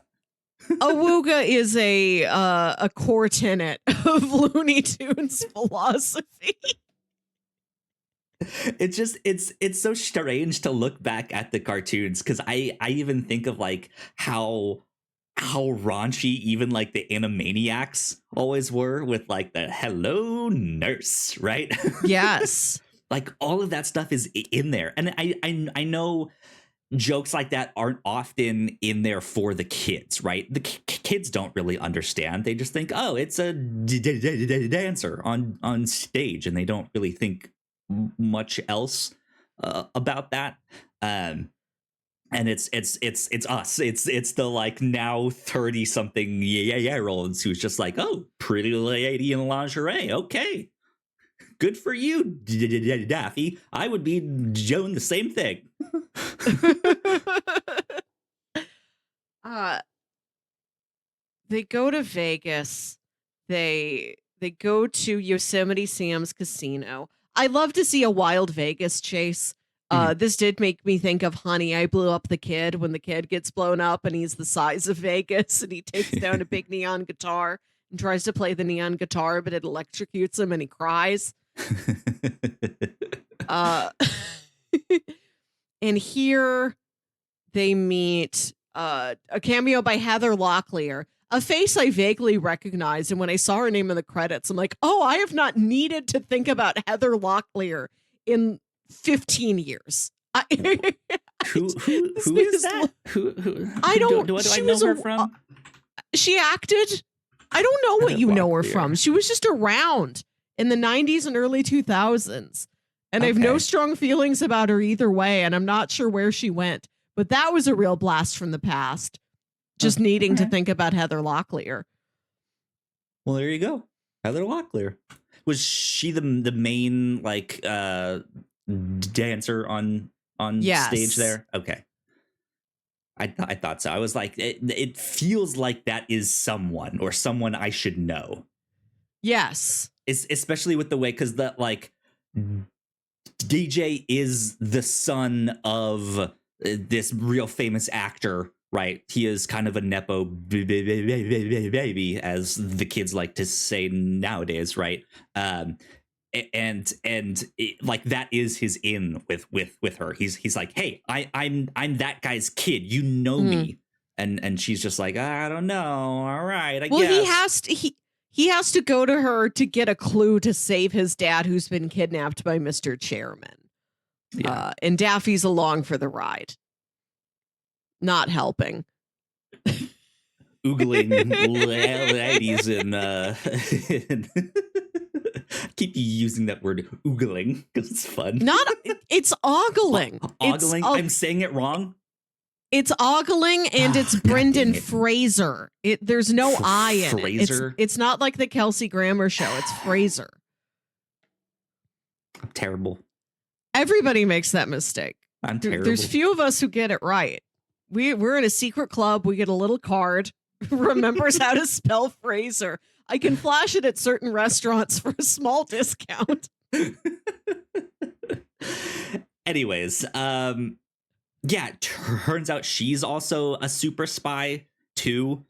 S1: Awooga is a core tenet of Looney Tunes philosophy.
S2: It's just it's so strange to look back at the cartoons because I even think of like how raunchy even like the Animaniacs always were with like the hello nurse, right?
S1: Yes.
S2: Like all of that stuff is in there, and I know jokes like that aren't often in there for the kids, right? The kids don't really understand. They just think, oh, it's a dancer on stage, and they don't really think much else about that. And it's us. It's the like now 30 something year olds who's just like, oh, pretty lady in lingerie. Okay, good for you, Daffy. I would be doing the same thing.
S1: They go to Vegas. They go to Yosemite Sam's casino. I love to see a wild Vegas chase. This did make me think of Honey, I Blew Up the Kid when the kid gets blown up and he's the size of Vegas and he takes down a big neon guitar and tries to play the neon guitar, but it electrocutes him and he cries. And here they meet a cameo by Heather Locklear, a face I vaguely recognized. And when I saw her name in the credits, I'm like, oh, I have not needed to think about Heather Locklear in 15 years.
S2: Who is that? Who
S1: I don't.
S2: Do I know her from?
S1: She acted. I don't know what you know her from. She was just around in the 90s and early 2000s. And I have no strong feelings about her either way. And I'm not sure where she went. But that was a real blast from the past. Just needing to think about Heather Locklear.
S2: Well, there you go. Heather Locklear. Was she the main like dancer on stage there? Okay. I thought so. I was like, it feels like that is someone I should know.
S1: Yes.
S2: Especially with the way, because the like DJ is the son of this real famous actor, right? He is kind of a nepo baby, as the kids like to say nowadays, right? And like that is his in with her. He's like, hey, I'm that guy's kid, you know me, and she's just like, I don't know, all right, I guess.
S1: He has to go to her to get a clue to save his dad, who's been kidnapped by Mr. Chairman. Yeah. And Daffy's along for the ride, not helping.
S2: Oogling ladies and keep using that word oogling because it's fun.
S1: It's ogling.
S2: Ogling. I'm saying it wrong.
S1: It's ogling, and it's Brendan Fraser. There's no I in it. It's not like the Kelsey Grammer show. It's Fraser.
S2: I'm terrible.
S1: Everybody makes that mistake.
S2: I'm terrible.
S1: There's few of us who get it right. We're in a secret club. We get a little card. Remembers how to spell Fraser. I can flash it at certain restaurants for a small discount.
S2: Anyways, yeah, turns out she's also a super spy too.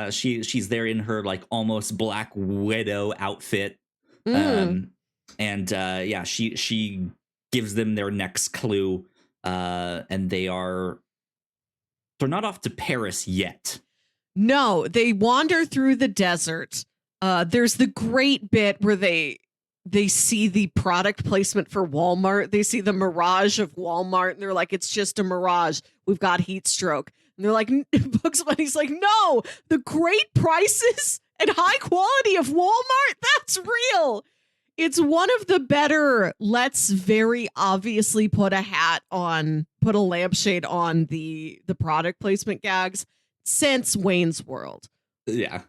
S2: She's there in her like almost Black Widow outfit. And yeah, she gives them their next clue. And they're not off to Paris yet.
S1: No, they wander through the desert. There's the great bit where they see the product placement for Walmart. They see the mirage of Walmart, and they're like, it's just a mirage. We've got heat stroke. And they're like, Bugs Bunny's like, no, the great prices and high quality of Walmart, that's real. It's one of the better, let's very obviously put a lampshade on the product placement gags since Wayne's World.
S2: Yeah.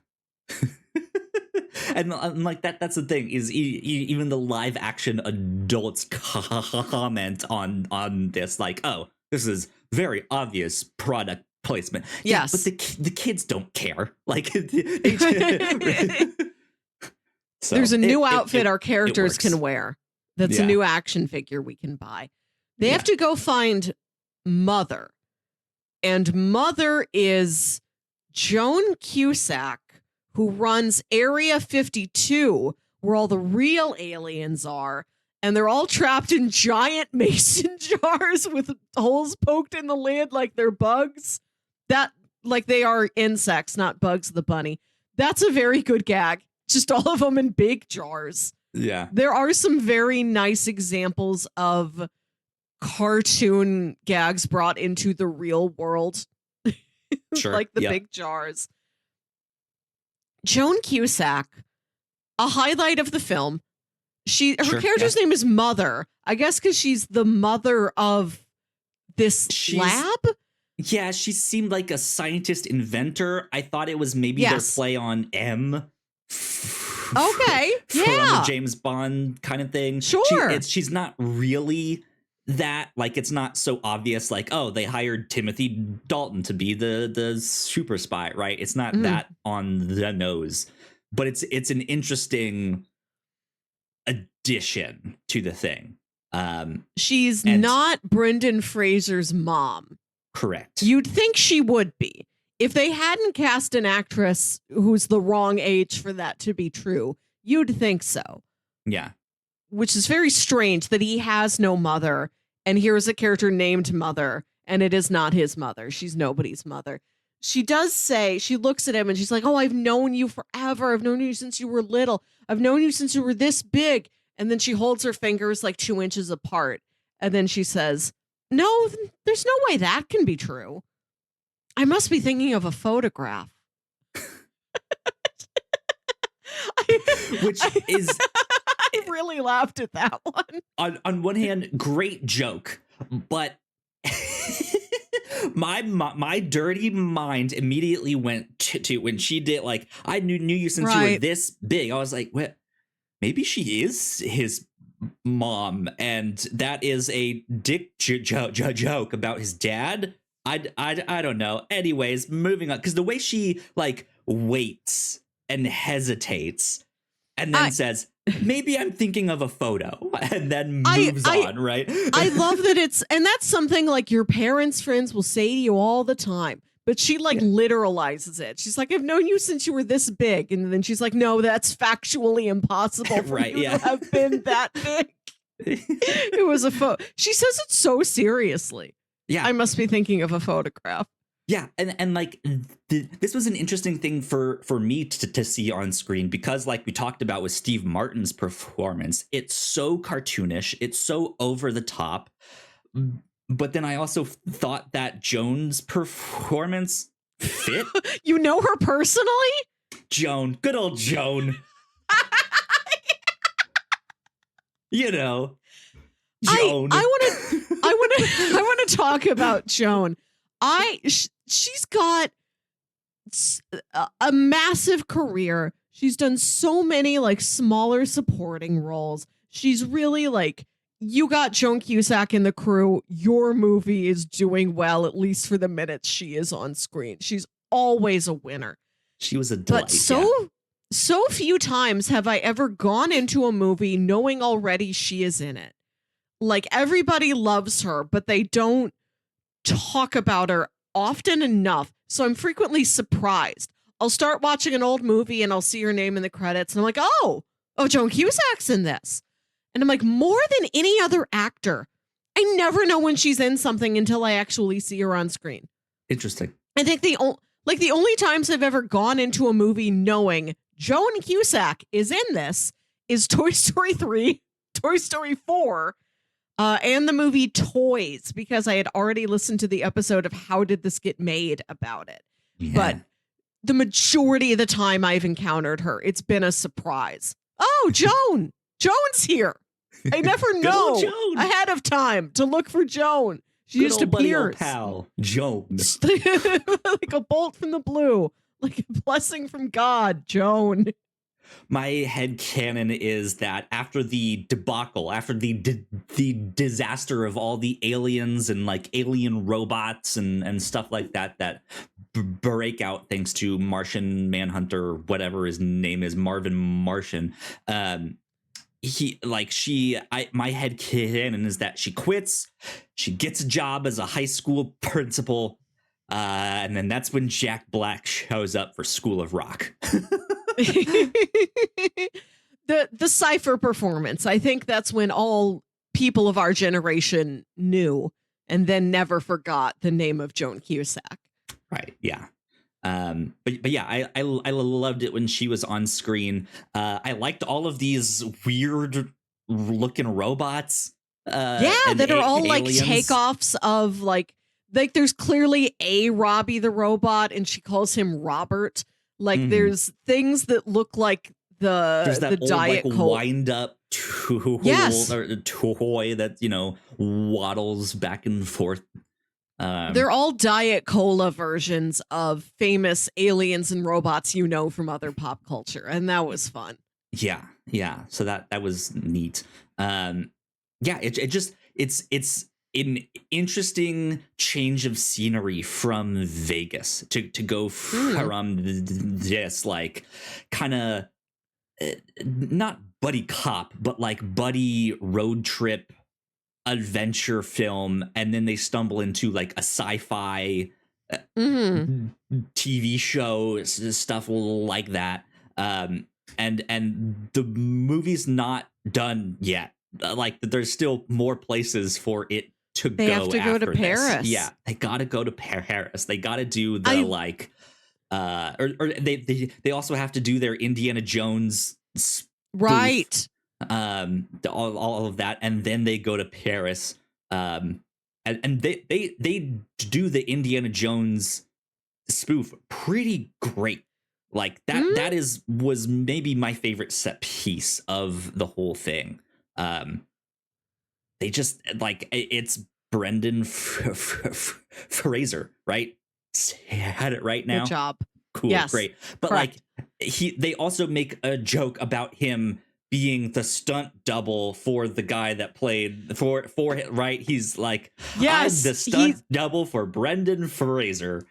S2: And like that's the thing is even the live action adults comment on this like, oh, this is very obvious product placement.
S1: Yes.
S2: But the kids don't care. Like so
S1: there's a new outfit our characters
S2: works.
S1: can wear. That's a new action figure we can buy. They have to go find Mother. And Mother is Joan Cusack, who runs Area 52, where all the real aliens are. And they're all trapped in giant mason jars with holes poked in the lid like they're bugs. That, like they are insects, not Bugs the Bunny. That's a very good gag. Just all of them in big jars.
S2: Yeah.
S1: There are some very nice examples of cartoon gags brought into the real world.
S2: Sure.
S1: Like the big jars. Joan Cusack, a highlight of the film. Her character's name is Mother. I guess because she's the mother of this lab.
S2: Yeah, she seemed like a scientist inventor. I thought it was maybe their play on M.
S1: Okay.
S2: From the James Bond kind of thing.
S1: Sure.
S2: She's not really that. Like, it's not so obvious. Like, oh, they hired Timothy Dalton to be the super spy, right? It's not that on the nose, but it's an interesting addition to the thing.
S1: She's not Brendan Fraser's mom.
S2: Correct.
S1: You'd think she would be. If they hadn't cast an actress who's the wrong age for that to be true, you'd think so.
S2: Yeah.
S1: Which is very strange that he has no mother, and here's a character named Mother, and it is not his mother. She's nobody's mother. She does say, she looks at him and she's like, oh, I've known you forever. I've known you since you were little. I've known you since you were this big. And then she holds her fingers like 2 inches apart. And then she says, no, there's no way that can be true. I must be thinking of a photograph.
S2: Which is...
S1: I really laughed at that one.
S2: On one hand, great joke, but my dirty mind immediately went to when she did, like, I knew you since you were this big. I was like, what? Maybe she is his mom, and that is a dick joke about his dad. I don't know. Anyways, moving on, because the way she like waits and hesitates and then says, maybe I'm thinking of a photo, and then moves on, right?
S1: I love that and that's something like your parents' friends will say to you all the time, but she like literalizes it. She's like, I've known you since you were this big. And then she's like, no, that's factually impossible for you to have been that big. It was a photo. She says it so seriously.
S2: Yeah.
S1: I must be thinking of a photograph.
S2: Yeah, and like this was an interesting thing for me to see on screen, because like we talked about with Steve Martin's performance, it's so cartoonish, it's so over the top. But then I also thought that Joan's performance fit.
S1: You know her personally?
S2: Joan, good old Joan. You know, Joan.
S1: I want to talk about Joan. She's got a massive career. She's done so many like smaller supporting roles. She's really like, you got Joan Cusack in the crew. Your movie is doing well, at least for the minutes she is on screen. She's always a winner.
S2: She was a delight.
S1: But so few times have I ever gone into a movie knowing already she is in it. Like, everybody loves her, but they don't talk about her often enough. So I'm frequently surprised. I'll start watching an old movie and I'll see her name in the credits and I'm like, oh, Joan Cusack's in this. And I'm like, more than any other actor, I never know when she's in something until I actually see her on screen.
S2: Interesting.
S1: I think the only times I've ever gone into a movie knowing Joan Cusack is in this is Toy Story 3, Toy Story 4, and the movie Toys, because I had already listened to the episode of How Did This Get Made about it. Yeah. But the majority of the time I've encountered her, it's been a surprise. Oh, Joan! Joan's here. I never know ahead of time to look for Joan. She just appears.
S2: Pal, Joan.
S1: Like a bolt from the blue. Like a blessing from God, Joan.
S2: My head canon is that after the debacle, after the disaster of all the aliens and like alien robots and stuff like that break out thanks to Martian Manhunter, whatever his name is, Marvin Martian. My head canon is that she quits, she gets a job as a high school principal, and then that's when Jack Black shows up for School of Rock.
S1: the Cypher performance. I think that's when all people of our generation knew and then never forgot the name of Joan Cusack.
S2: Right. Yeah. But yeah, I loved it when she was on screen. I liked all of these weird looking robots.
S1: That are all aliens. Like takeoffs of like there's clearly a Robbie the robot and she calls him Robert. Like there's things that look like
S2: there's that
S1: the
S2: old,
S1: Diet
S2: like,
S1: Coke
S2: wind up toy that waddles back and forth.
S1: They're all Diet Cola versions of famous aliens and robots from other pop culture, and that was fun.
S2: Yeah. So that was neat. It's an interesting change of scenery from Vegas to go from this like kind of not buddy cop, but like buddy road trip adventure film, and then they stumble into like a sci-fi TV show, stuff like that. And the movie's not done yet. Like there's still more places for it to go.
S1: They have to go to Paris.
S2: Yeah, they got to go to Paris. They got to do the or they also have to do their Indiana Jones spoof,
S1: right.
S2: All of that, and then they go to Paris. And they do the Indiana Jones spoof pretty great. Like that was maybe my favorite set piece of the whole thing. They just like it's Brendan Fraser, right? Had it right now.
S1: Good job.
S2: Cool, yes, great. But correct. Like they also make a joke about him being the stunt double for the guy that played for right. He's like, yes, I'm the stunt double for Brendan Fraser.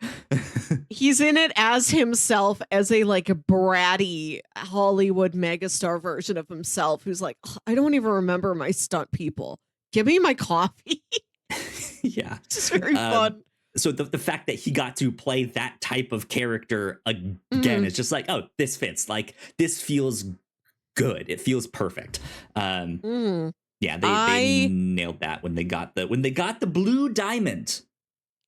S1: He's in it as himself, as a like a bratty Hollywood megastar version of himself, who's like, I don't even remember my stunt people. Give me my coffee.
S2: Yeah,
S1: it's just very fun.
S2: So the fact that he got to play that type of character again is just like, oh, this fits. Like this feels good. It feels perfect. Yeah, they nailed that when they got the blue diamond.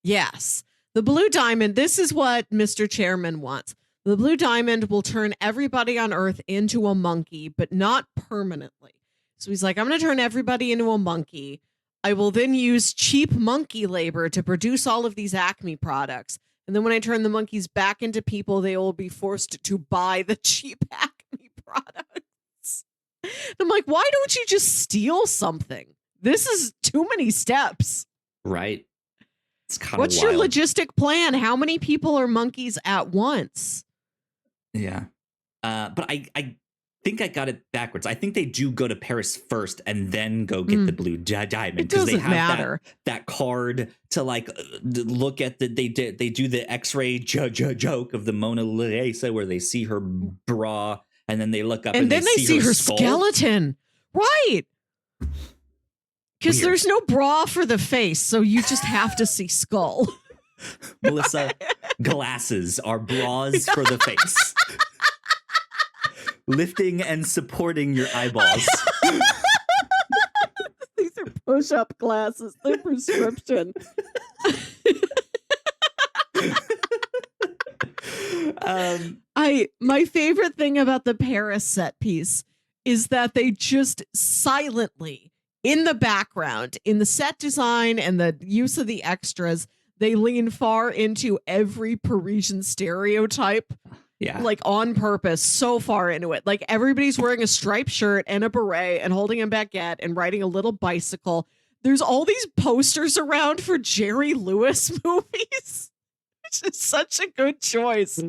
S1: Yes, the blue diamond. This is what Mr. Chairman wants. The blue diamond will turn everybody on Earth into a monkey, but not permanently. So he's like, I'm going to turn everybody into a monkey. I will then use cheap monkey labor to produce all of these Acme products. And then when I turn the monkeys back into people, they will be forced to buy the cheap Acme products. And I'm like, why don't you just steal something? This is too many steps.
S2: Right. It's kind of
S1: What's
S2: wild.
S1: your logistic plan? How many people are monkeys at once?
S2: Yeah. But I think I got it backwards. I think they do go to Paris first and then go get the blue diamond, because they have that card to like look at they do the X-ray joke of the Mona Lisa where they see her bra and then they look up and then they see her
S1: skeleton. Right. Because there's no bra for the face, so you just have to see skull.
S2: Melissa, glasses are bras for the face. Lifting and supporting your eyeballs.
S1: These are push-up glasses. They're prescription. My favorite thing about the Paris set piece is that they just silently, in the background, in the set design and the use of the extras, they lean far into every Parisian stereotype.
S2: Yeah.
S1: Like on purpose, so far into it. Like everybody's wearing a striped shirt and a beret and holding a baguette and riding a little bicycle. There's all these posters around for Jerry Lewis movies, which is such a good choice.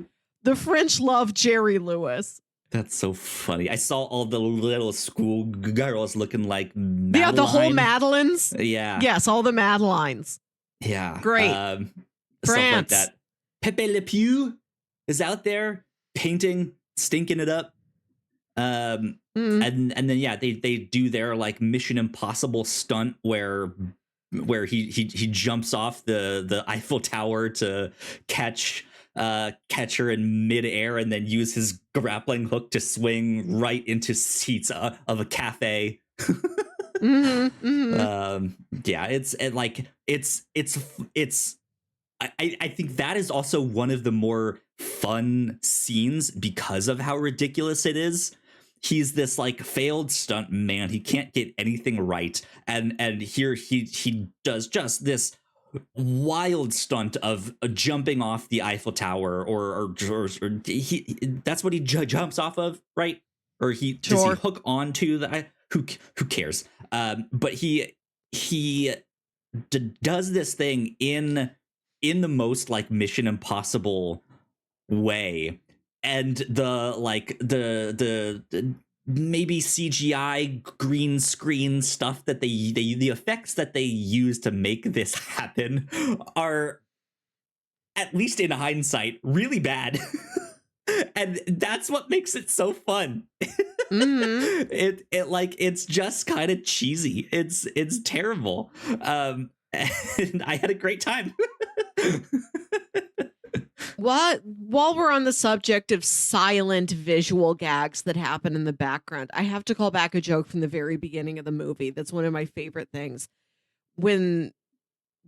S1: The French love Jerry Lewis.
S2: That's so funny. I saw all the little school girls looking like Madeline.
S1: Yeah, the whole Madelines.
S2: Yeah.
S1: Yes, all the Madelines.
S2: Yeah.
S1: Great.
S2: Stuff like
S1: France.
S2: that. Pepe Le Pew is out there painting, stinking it up. And then yeah, they do their like Mission Impossible stunt where he jumps off the Eiffel Tower to catch her in midair and then use his grappling hook to swing right into seats of a cafe. Yeah, I think that is also one of the more fun scenes because of how ridiculous it is. He's this like failed stunt man. He can't get anything right. And here he does just this wild stunt of jumping off the Eiffel Tower or he that's what he jumps off of, right? Or does he hook onto the who cares? But he does this thing in the most like Mission Impossible way, and the maybe CGI green screen stuff that the effects that they use to make this happen are, at least in hindsight, really bad. And that's what makes it so fun. It's just kind of cheesy. It's terrible. And I had a great time.
S1: While we're on the subject of silent visual gags that happen in the background, I have to call back a joke from the very beginning of the movie. That's one of my favorite things. When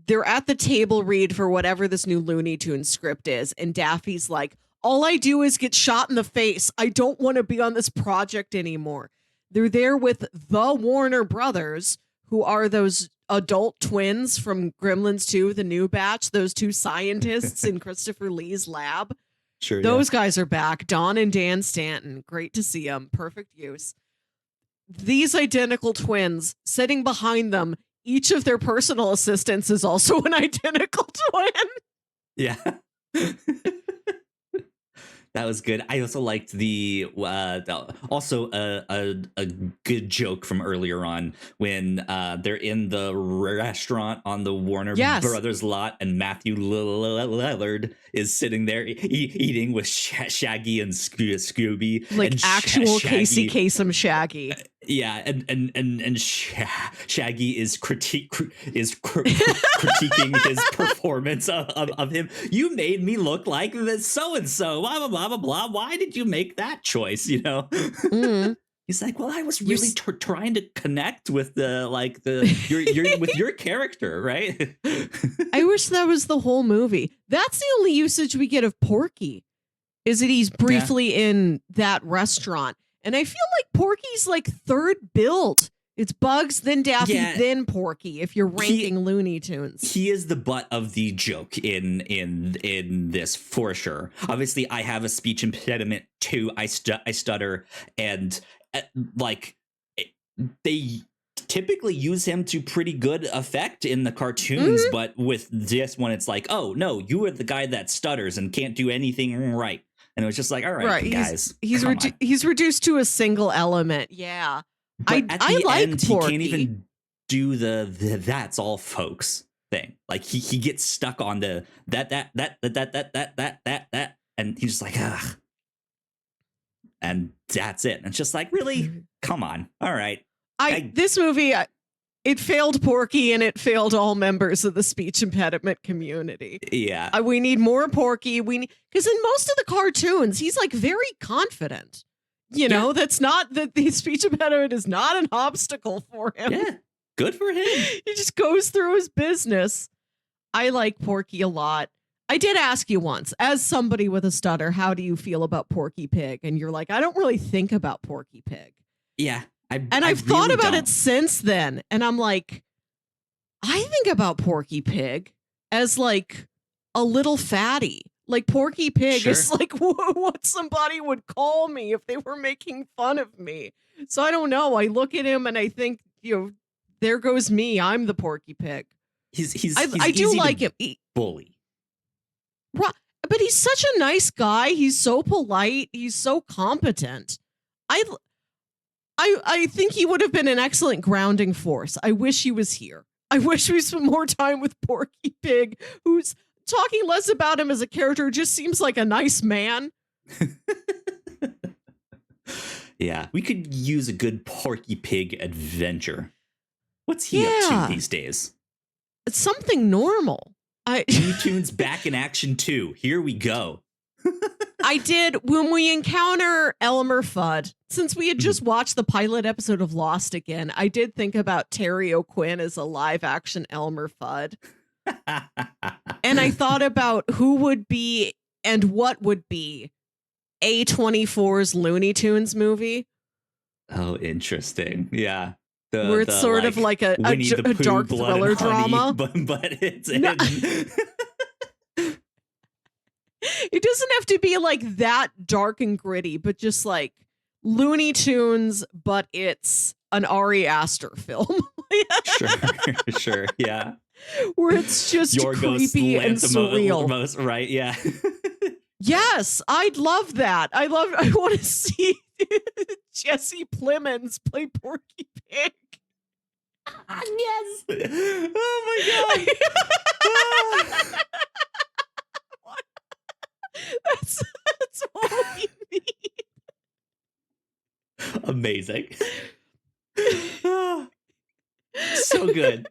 S1: they're at the table read for whatever this new Looney Tunes script is, and Daffy's like, all I do is get shot in the face. I don't want to be on this project anymore. They're there with the Warner brothers, who are those adult twins from Gremlins 2, the new batch, those two scientists in Christopher Lee's lab.
S2: Sure.
S1: Those guys are back. Don and Dan Stanton. Great to see them. Perfect use. These identical twins sitting behind them, each of their personal assistants is also an identical twin.
S2: Yeah. That was good. I also liked also a good joke from earlier on when they're in the restaurant on the Warner Brothers lot, and Matthew Lillard is sitting there eating with Shaggy and Scooby,
S1: like
S2: and
S1: actual
S2: Shaggy,
S1: Casey Kasem Shaggy.
S2: Yeah, and Shaggy is critiquing his performance of him. You made me look like this so and so. Blah blah blah blah blah. Why did you make that choice? You know. He's like, well, I was really trying to connect with with your character, right?
S1: I wish that was the whole movie. That's the only usage we get of Porky, is that he's briefly in that restaurant. And I feel like Porky's like third build. It's Bugs, then Daffy, then Porky, if you're ranking Looney Tunes.
S2: He is the butt of the joke in this, for sure. Obviously, I have a speech impediment too. I stutter, and they typically use him to pretty good effect in the cartoons, but with this one, it's like, oh no, you are the guy that stutters and can't do anything right. And it was just like, all right guys,
S1: he's reduced to a single element. Yeah.
S2: But at the
S1: like
S2: end,
S1: Porky.
S2: He can't even do the that's all folks thing. Like he gets stuck on the that, and he's just like, ugh. And that's it. And it's just like, really? Come on. All right.
S1: This movie, it failed Porky, and it failed all members of the speech impediment community.
S2: Yeah.
S1: We need more Porky. Because in most of the cartoons, he's like very confident. You know, that's not that the speech impediment is not an obstacle for him.
S2: Yeah. Good for him.
S1: He just goes through his business. I like Porky a lot. I did ask you once, as somebody with a stutter, how do you feel about Porky Pig? And you're like, I don't really think about Porky Pig.
S2: Yeah.
S1: I've thought about it since then, and I'm like, I think about Porky Pig as like a little fatty. Like Porky Pig is like what somebody would call me if they were making fun of me. So I don't know. I look at him and I think, there goes me. I'm the Porky Pig.
S2: I
S1: do like him.
S2: Bully.
S1: Right. But but he's such a nice guy. He's so polite. He's so competent. I think he would have been an excellent grounding force. I wish he was here. I wish we spent more time with Porky Pig, who's talking less about him as a character, just seems like a nice man.
S2: Yeah, we could use a good Porky Pig adventure. What's he up to these days?
S1: It's something normal.
S2: Looney Tunes back in action too. Here we go.
S1: I did, when we encounter Elmer Fudd, since we had just watched the pilot episode of Lost again, I did think about Terry O'Quinn as a live action Elmer Fudd. And I thought about who would be and what would be A24's Looney Tunes movie.
S2: Oh, interesting. Yeah.
S1: Where it's sort of like a dark thriller drama.
S2: But it's...
S1: No. It doesn't have to be like that dark and gritty, but just like Looney Tunes, but it's an Ari Aster film.
S2: Sure, yeah.
S1: Where it's just creepy and surreal.
S2: Most, right, yeah.
S1: Yes, I'd love that. I want to see Jesse Plemons play Porky Pig.
S2: Yes. Oh my god.
S1: That's what we need.
S2: Amazing. So good.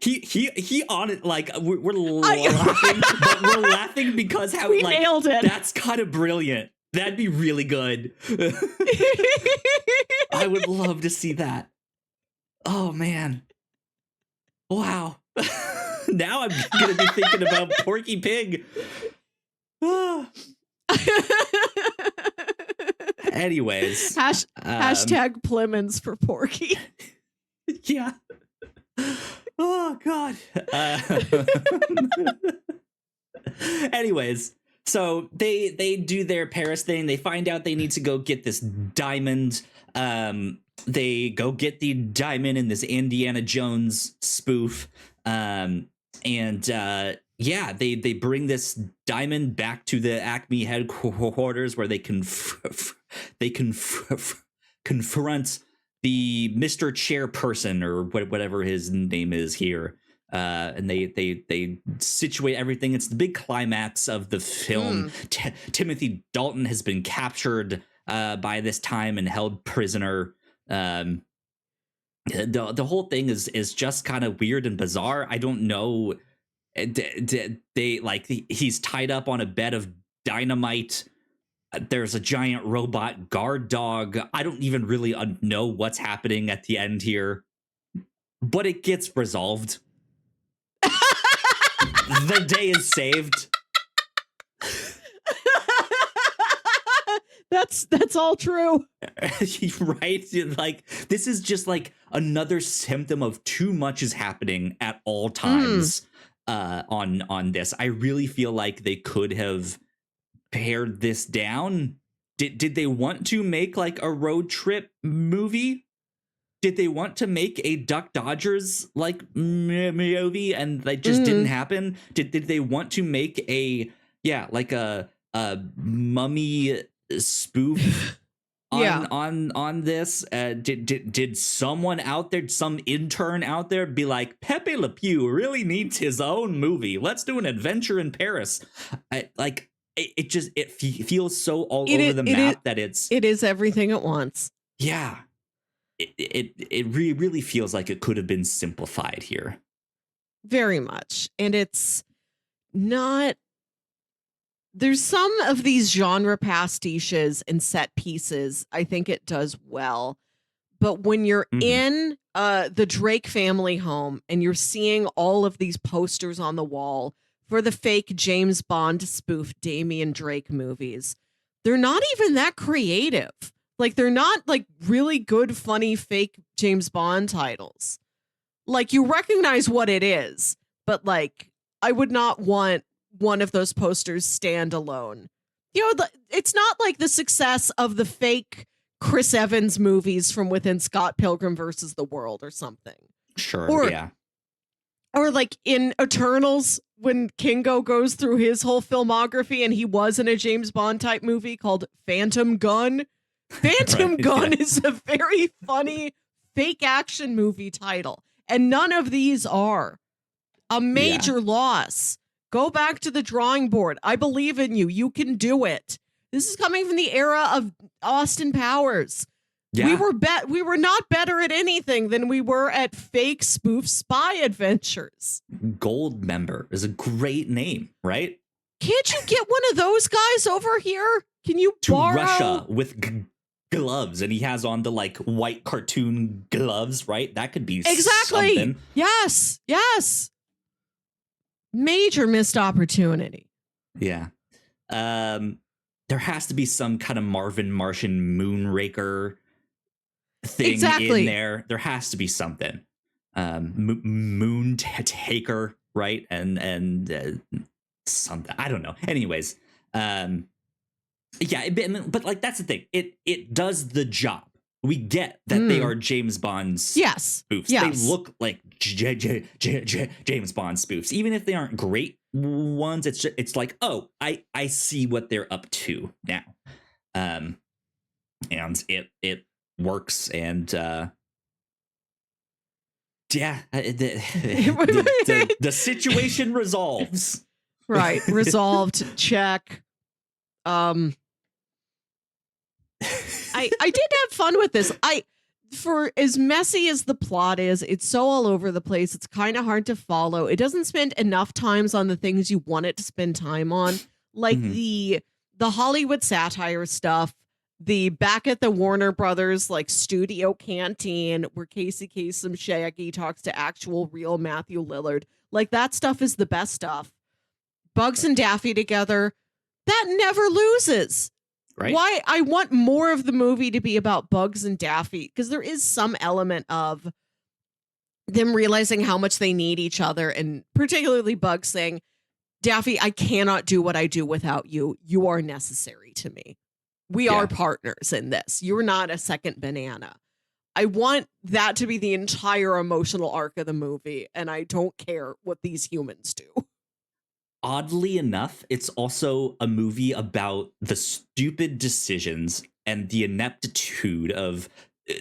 S2: He on it, like we're laughing, but we're laughing because how
S1: we
S2: like
S1: nailed it.
S2: That's kind of brilliant. That'd be really good. I would love to see that. Oh man. Wow. Now I'm gonna be thinking about Porky Pig. Anyways,
S1: hashtag Plemons for Porky.
S2: Yeah. Oh god. Anyways, so they do their Paris thing. They find out they need to go get this diamond. They go get the diamond in this Indiana Jones spoof. They bring this diamond back to the Acme headquarters where they confront the Mr. Chairperson or whatever his name is here. And they situate everything. It's the big climax of the film. Timothy Dalton has been captured by this time and held prisoner. The whole thing is just kind of weird and bizarre. I don't know. He's tied up on a bed of dynamite. There's a giant robot guard dog. I don't even really know what's happening at the end here, but it gets resolved. The day is saved.
S1: That's all true.
S2: Right? Like, this is just like another symptom of too much is happening at all times on this. I really feel like they could have pared this down. Did they want to make like a road trip movie? Did they want to make a Duck Dodgers like movie and that just didn't happen? Did they want to make a mummy spoof on this? Did someone out there, some intern out there, be like, Pepe Le Pew really needs his own movie? Let's do an adventure in Paris. It feels so all over the map that it
S1: is everything at once.
S2: Yeah, it really feels like it could have been simplified here.
S1: Very much, and it's not. There's some of these genre pastiches and set pieces I think it does well. But when you're in the Drake family home and you're seeing all of these posters on the wall for the fake James Bond spoof Damian Drake movies, they're not even that creative. Like, they're not like really good, funny, fake James Bond titles. Like, you recognize what it is, but like, I would not want one of those posters stand alone. You know, it's not like the success of the fake Chris Evans movies from within Scott Pilgrim versus the World or something.
S2: Sure, yeah.
S1: Or like in Eternals, when Kingo goes through his whole filmography and he was in a James Bond type movie called Phantom Gun. Phantom
S2: Right,
S1: Gun
S2: yeah.
S1: is a very funny fake action movie title. And none of these are. A major loss. Go back to the drawing board. I believe in you. You can do it. This is coming from the era of Austin Powers.
S2: Yeah.
S1: We were not better at anything than we were at fake spoof spy adventures.
S2: Goldmember is a great name, right?
S1: Can't you get one of those guys over here? Can you
S2: To
S1: borrow?
S2: Russia with gloves, and he has on the like white cartoon gloves, right? That could be
S1: Exactly.
S2: something.
S1: Yes. Major missed opportunity.
S2: Yeah. There has to be some kind of Marvin Martian Moonraker thing in there. There has to be something. Moon Taker, right? And something. I don't know. Anyways, yeah, but like that's the thing. It does the job. We get that they are James Bond spoofs. They look like James Bond spoofs, even if they aren't great ones. It's like, oh, I see what they're up to now, and it works. And yeah, the situation resolves.
S1: Right, resolved. Check. I did have fun with this. For as messy as the plot is, it's so all over the place. It's kind of hard to follow. It doesn't spend enough times on the things you want it to spend time on, like the Hollywood satire stuff, the back at the Warner Brothers like studio canteen where Casey Kasem Shaggy talks to actual real Matthew Lillard. Like that stuff is the best stuff. Bugs and Daffy together, that never loses.
S2: Right.
S1: Why I want more of the movie to be about Bugs and Daffy, because there is some element of them realizing how much they need each other, and particularly Bugs saying, Daffy, I cannot do what I do without you. You are necessary to me. We are partners in this. You're not a second banana. I want that to be the entire emotional arc of the movie, and I don't care what these humans do.
S2: Oddly enough, it's also a movie about the stupid decisions and the ineptitude of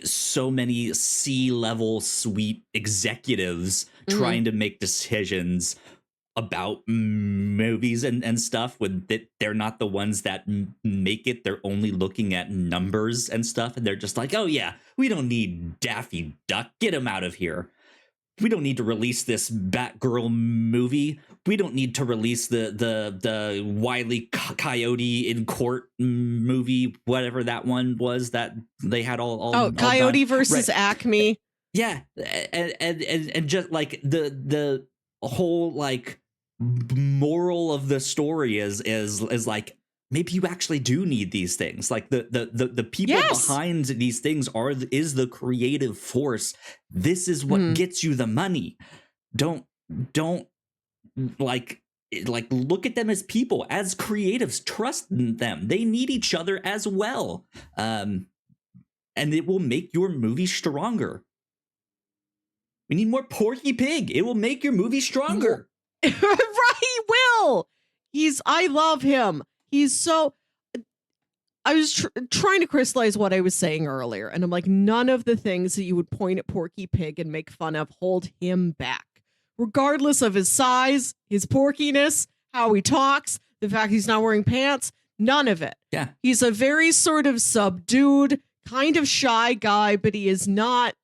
S2: so many C-level suite executives trying to make decisions about movies and stuff when they're not the ones that make it. They're only looking at numbers and stuff, and they're just like, oh yeah, we don't need Daffy Duck. Get him out of here. We don't need to release this Batgirl movie. We don't need to release the Wile E. Coyote in Court movie, whatever that one was that they had all
S1: Coyote
S2: done.
S1: versus Acme.
S2: Yeah, and just like the whole like moral of the story is like, maybe you actually do need these things. Like the people behind these things is the creative force. This is what gets you the money. Don't like look at them as people, as creatives. Trust them. They need each other as well. And it will make your movie stronger. We need more Porky Pig. It will make your movie stronger.
S1: Right, he will. I love him. He's so. I was trying to crystallize what I was saying earlier, and I'm like, none of the things that you would point at Porky Pig and make fun of hold him back, regardless of his size, his porkiness, how he talks, the fact he's not wearing pants. None of it.
S2: Yeah,
S1: he's a very sort of subdued, kind of shy guy, but he does not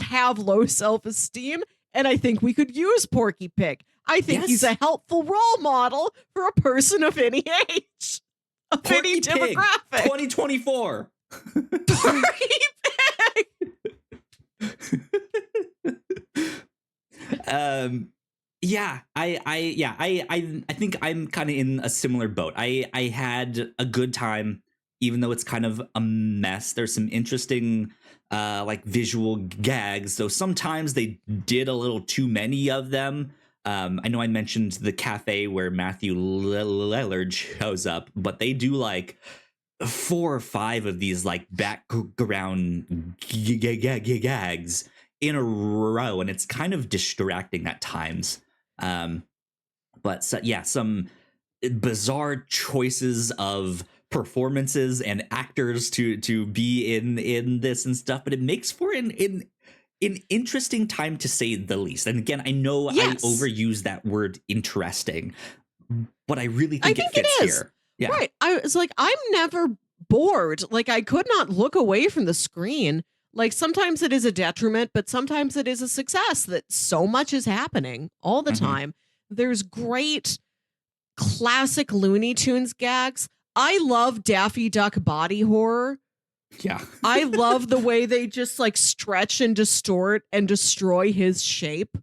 S1: have low self-esteem. And I think we could use Porky Pig. I think he's a helpful role model for a person of any age, of
S2: Porky
S1: any
S2: Pig,
S1: demographic.
S2: 2024.
S1: Porky Pig.
S2: I think I'm kind of in a similar boat. I had a good time, even though it's kind of a mess. There's some interesting like visual gags, though sometimes they did a little too many of them. I know I mentioned the cafe where Matthew Lillard shows up, but they do like 4 or 5 of these like background gags in a row, and it's kind of distracting at times. But so, yeah, some bizarre choices of performances and actors to be in this and stuff, but it makes for an interesting time, to say the least. And again, I know
S1: Yes.
S2: I overuse that word interesting, but I really think it fits here. Yeah.
S1: Right. I was like, I'm never bored. Like, I could not look away from the screen. Like, sometimes it is a detriment, but sometimes it is a success that so much is happening all the time. There's great classic Looney Tunes gags. I love Daffy Duck body horror.
S2: Yeah.
S1: I love the way they just like stretch and distort and destroy his shape.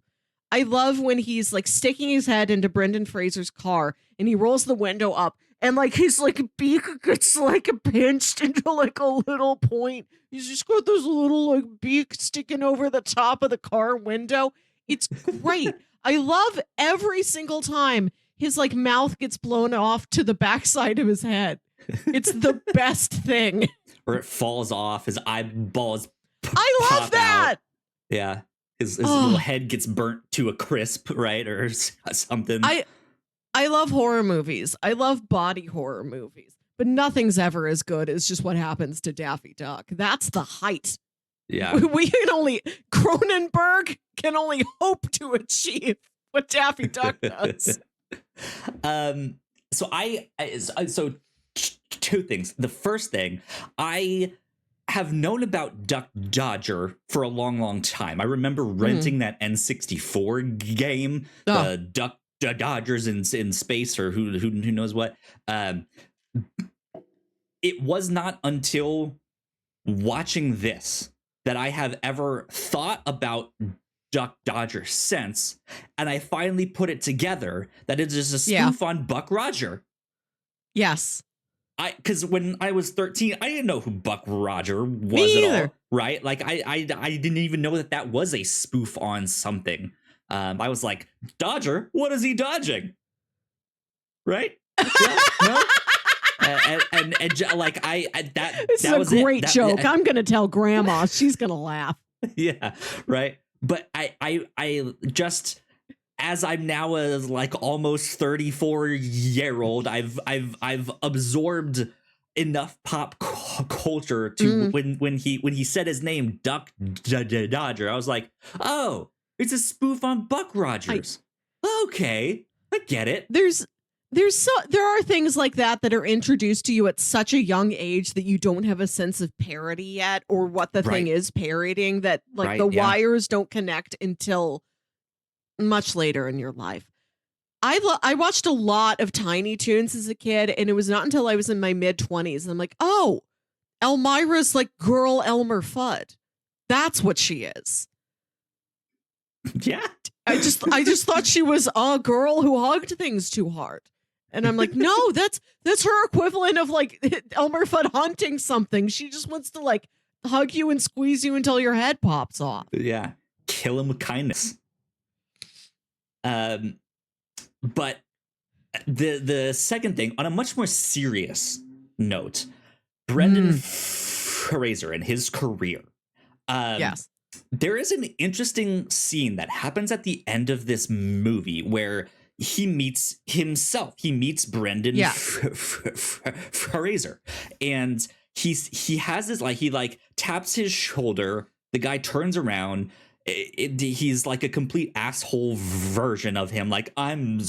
S1: I love when he's like sticking his head into Brendan Fraser's car and he rolls the window up and like his like beak gets like pinched into like a little point. He's just got this little like beak sticking over the top of the car window. It's great. I love every single time his like mouth gets blown off to the backside of his head. It's the best thing.
S2: Or it falls off, his eyeballs
S1: I love that.
S2: out. Yeah. His little head gets burnt to a crisp, right? Or something.
S1: I love horror movies. I love body horror movies. But nothing's ever as good as just what happens to Daffy Duck. That's the height.
S2: Yeah.
S1: Cronenberg can only hope to achieve what Daffy Duck does.
S2: So two things. The first thing, I have known about Duck Dodger for a long time. I remember renting that N64 game, the Duck Dodgers in space, or who knows what. It was not until watching this that I have ever thought about Duck Dodger since, and I finally put it together that it is a spoof on Buck Roger.
S1: Yes.
S2: Because when I was 13, I didn't know who Buck Roger was at all, right? Like I didn't even know that was a spoof on something. I was like, Dodger? What is he dodging? Right? Yeah, no. And like
S1: this
S2: that
S1: is
S2: was
S1: a great
S2: it.
S1: joke. I'm gonna tell Grandma. She's gonna laugh.
S2: Yeah, right. But I just, as I'm now a like almost 34-year-old, I've absorbed enough pop culture to when he said his name, Duck Dodger, I was like, oh, it's a spoof on Buck Rogers. Okay, I get it.
S1: There are things like that are introduced to you at such a young age that you don't have a sense of parody yet, or what the thing is parodying, that like the wires don't connect until much later in your life. I watched a lot of Tiny Toons as a kid, and it was not until I was in my mid-20s and I'm like, oh, Elmira's like girl Elmer Fudd. That's what she is.
S2: Yeah.
S1: I just thought she was a girl who hugged things too hard. And I'm like, no, that's her equivalent of like Elmer Fudd hunting something. She just wants to like hug you and squeeze you until your head pops off.
S2: Yeah. Kill him with kindness. But the second thing, on a much more serious note, Brendan Fraser and his career.
S1: Yes.
S2: There is an interesting scene that happens at the end of this movie where he meets himself. He meets Brendan Fraser, and he has this like, he like taps his shoulder. The guy turns around. He's like a complete asshole version of him. Like, I'm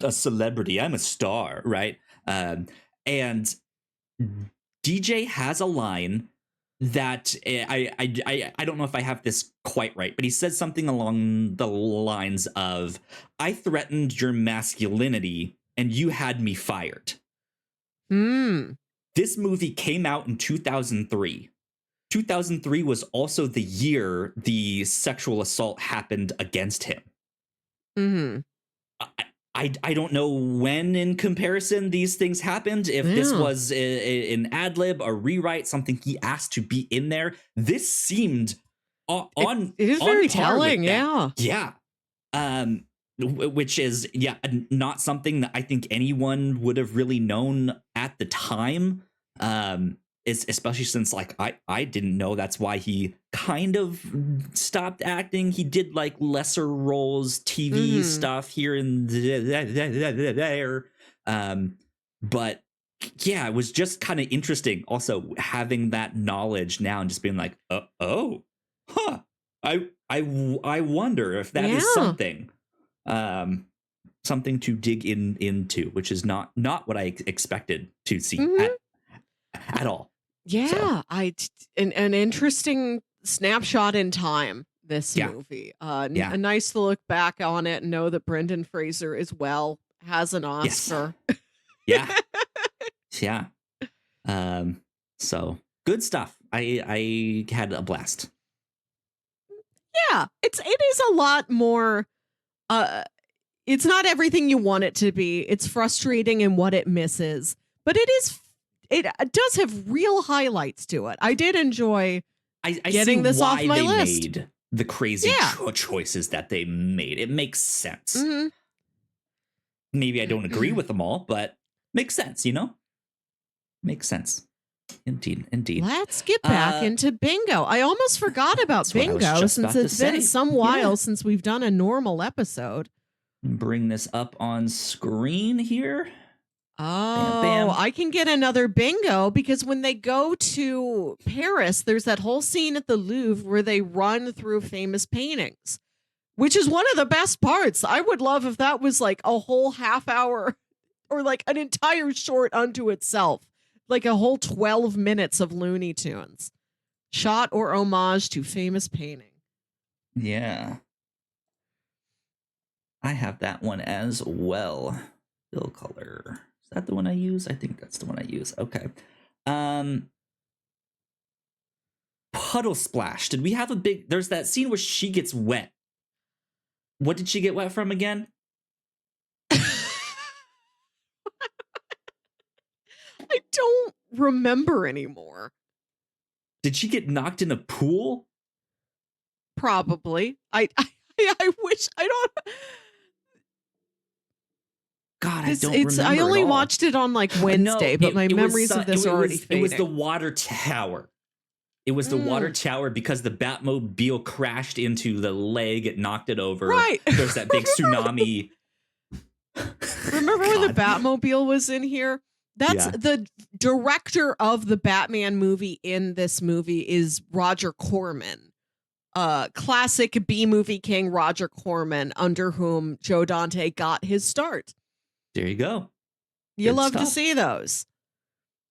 S2: a celebrity. I'm a star, right? And DJ has a line that I don't know if I have this quite right, but he says something along the lines of, I threatened your masculinity and you had me fired. This movie came out in 2003. 2003 was also the year the sexual assault happened against him. I don't know when in comparison these things happened, if this was an ad lib, a rewrite, something he asked to be in there. This seemed on
S1: it is
S2: on
S1: very
S2: par
S1: telling.
S2: with that.
S1: Yeah.
S2: Which is not something that I think anyone would have really known at the time. especially since like I didn't know that's why he kind of stopped acting. He did like lesser roles, TV stuff here and there. But yeah, it was just kind of interesting also having that knowledge now and just being like, I wonder if that is something something to dig into, which is not what I expected to see at all.
S1: Yeah, so. An interesting snapshot in time, this movie. A nice to look back on it and know that Brendan Fraser as well has an Oscar.
S2: Yes. Yeah. So good stuff. I had a blast.
S1: Yeah, it is a lot more. It's not everything you want it to be. It's frustrating in what it misses, but it does have real highlights to it. I did enjoy getting this off my list.
S2: Made the crazy choices that they made. It makes sense.
S1: Mm-hmm.
S2: Maybe I don't agree with them all, but makes sense, you know? Makes sense. Indeed.
S1: Let's get back into bingo. I almost forgot about bingo since it's been some while since we've done a normal episode.
S2: Bring this up on screen here.
S1: Oh,
S2: bam.
S1: I can get another bingo because when they go to Paris, there's that whole scene at the Louvre where they run through famous paintings, which is one of the best parts. I would love if that was like a whole half hour or like an entire short unto itself, like a whole 12 minutes of Looney Tunes, shot or homage to famous painting.
S2: Yeah. I have that one as well. Fill color. Is that the one I use? I think that's the one I use. Okay. Puddle splash. Did we have a big... There's that scene where she gets wet. What did she get wet from again?
S1: I don't remember anymore.
S2: Did she get knocked in a pool?
S1: Probably. I wish... I don't...
S2: God, I don't remember.
S1: I only watched it on like Wednesday, but my memories of this are already fading.
S2: It was the water tower. It was the water tower because the Batmobile crashed into the leg. It knocked it over.
S1: Right.
S2: There's that big tsunami.
S1: Remember when the Batmobile was in here? That's the director of the Batman movie in this movie is Roger Corman. Classic B-movie king Roger Corman, under whom Joe Dante got his start.
S2: There you go.
S1: You love to see those.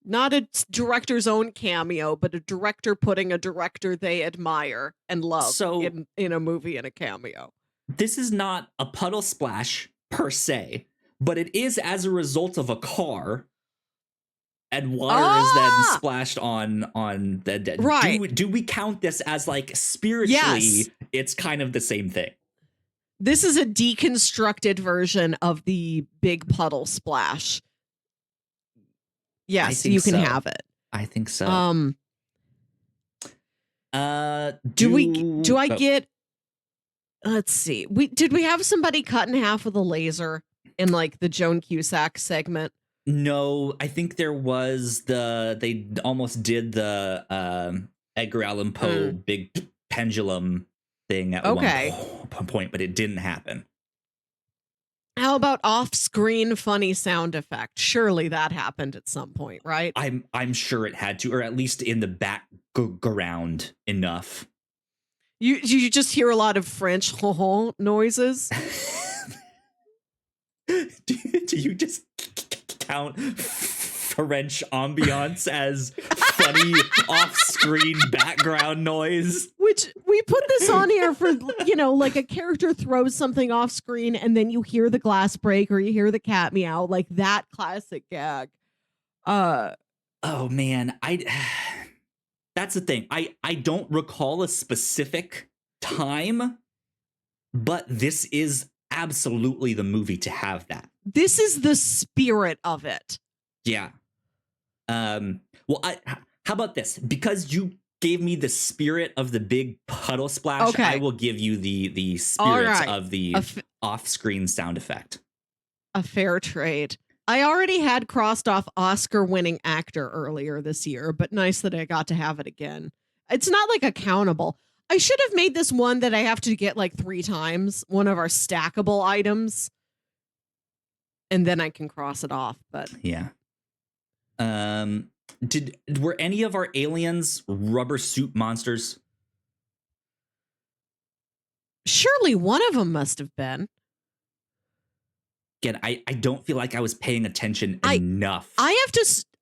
S1: Not a director's own cameo, but a director putting a director they admire and love in a movie in a cameo.
S2: This is not a puddle splash per se, but it is as a result of a car, and water is then splashed on the
S1: right.
S2: Do we count this as like spiritually?
S1: Yes.
S2: It's kind of the same thing.
S1: This is a deconstructed version of the big puddle splash. Yes, you can have it.
S2: I think so.
S1: Do I get... Let's see. Did we have somebody cut in half with a laser in like the Joan Cusack segment?
S2: No, I think there was they almost did the Edgar Allan Poe big pendulum thing at one point, but it didn't happen.
S1: How about off-screen funny sound effect? Surely that happened at some point, right?
S2: I'm sure it had to, or at least in the background enough.
S1: You just hear a lot of French noises.
S2: Do you just count French ambiance as funny off-screen background noise?
S1: Which we put this on here for, like a character throws something off screen and then you hear the glass break or you hear the cat meow, like that classic gag.
S2: Oh man, that's the thing. I don't recall a specific time, but this is absolutely the movie to have that.
S1: This is the spirit of it.
S2: Yeah. Well, how about this? Because you gave me the spirit of the big puddle splash, I will give you the spirit of the off-screen sound effect.
S1: A fair trade. I already had crossed off Oscar-winning actor earlier this year, but nice that I got to have it again. It's not like accountable. I should have made this one that I have to get like 3 times, one of our stackable items, and then I can cross it off. But
S2: yeah. Were any of our aliens rubber suit monsters?
S1: surely one of them must have been.
S2: Again, I don't feel like I was paying attention enough.
S1: I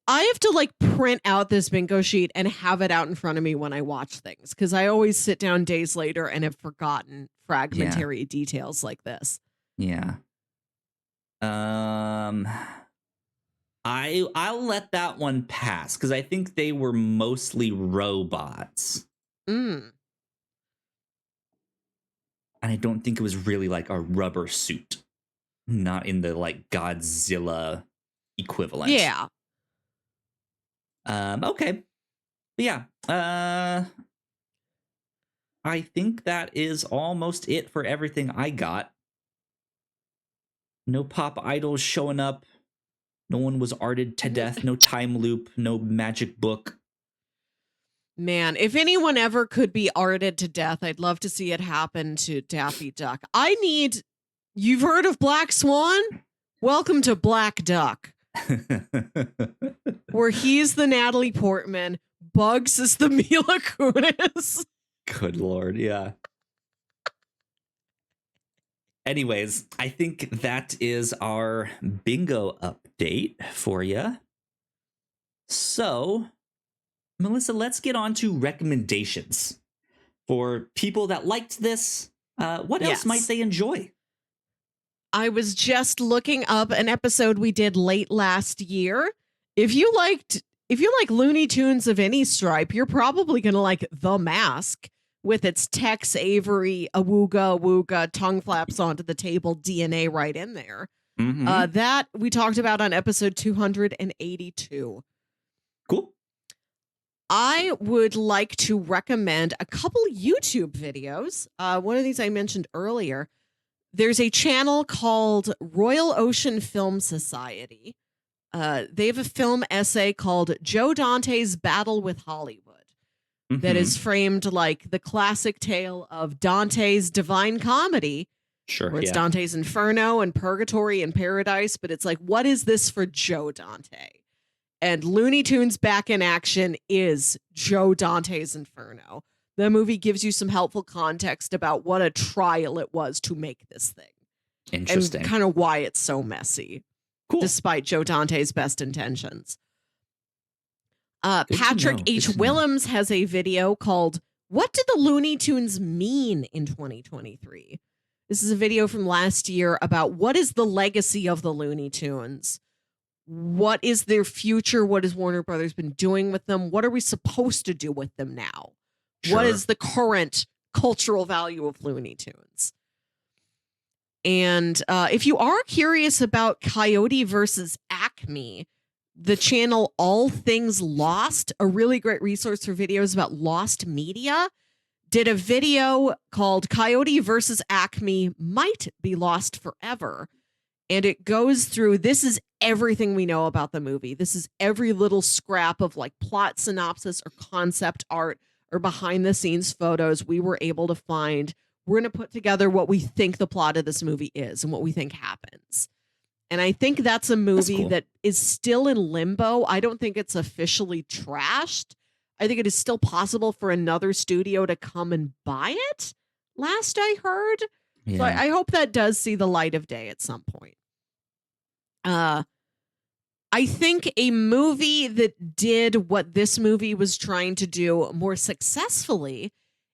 S1: have to like print out this bingo sheet and have it out in front of me when I watch things, because I always sit down days later and have forgotten fragmentary details like this.
S2: Yeah. I'll let that one pass because I think they were mostly robots.
S1: Mm.
S2: And I don't think it was really like a rubber suit. Not in the like Godzilla equivalent.
S1: Yeah.
S2: Okay. But yeah. I think that is almost it for everything I got. No pop idols showing up. No one was arted to death. No time loop. No magic book.
S1: Man, if anyone ever could be arted to death, I'd love to see it happen to Daffy Duck. You've heard of Black Swan? Welcome to Black Duck, where he's the Natalie Portman, Bugs is the Mila Kunis.
S2: Good Lord, yeah. Anyways, I think that is our bingo update for you. So, Melissa, let's get on to recommendations for people that liked this. What else might they enjoy?
S1: I was just looking up an episode we did late last year. If you like Looney Tunes of any stripe, you're probably going to like The Mask with its Tex Avery, awooga, awooga, tongue flaps onto the table DNA right in there.
S2: Mm-hmm.
S1: That we talked about on episode 282.
S2: Cool.
S1: I would like to recommend a couple YouTube videos. One of these I mentioned earlier. There's a channel called Royal Ocean Film Society. They have a film essay called Joe Dante's Battle with Hollywood that is framed like the classic tale of Dante's Divine Comedy.
S2: Sure.
S1: Where it's Dante's Inferno and Purgatory and Paradise, but it's like, what is this for Joe Dante? And Looney Tunes Back in Action is Joe Dante's Inferno. The movie gives you some helpful context about what a trial it was to make this thing.
S2: Interesting.
S1: And kind of why it's so messy.
S2: Cool.
S1: Despite Joe Dante's best intentions. Patrick H. Willems has a video called What Did the Looney Tunes Mean in 2023? This is a video from last year about what is the legacy of the Looney Tunes? What is their future? What has Warner Brothers been doing with them? What are we supposed to do with them now? Sure. What is the current cultural value of Looney Tunes? And if you are curious about Coyote versus Acme, the channel All Things Lost, a really great resource for videos about lost media, did a video called Coyote versus Acme Might Be Lost Forever. And it goes through, this is everything we know about the movie. This is every little scrap of like plot synopsis or concept art or behind the scenes photos we were able to find. We're going to put together what we think the plot of this movie is and what we think happens. And I think that's a movie that is still in limbo. I don't think it's officially trashed. I think it is still possible for another studio to come and buy it, last I heard. Yeah. So I hope that does see the light of day at some point. I think a movie that did what this movie was trying to do more successfully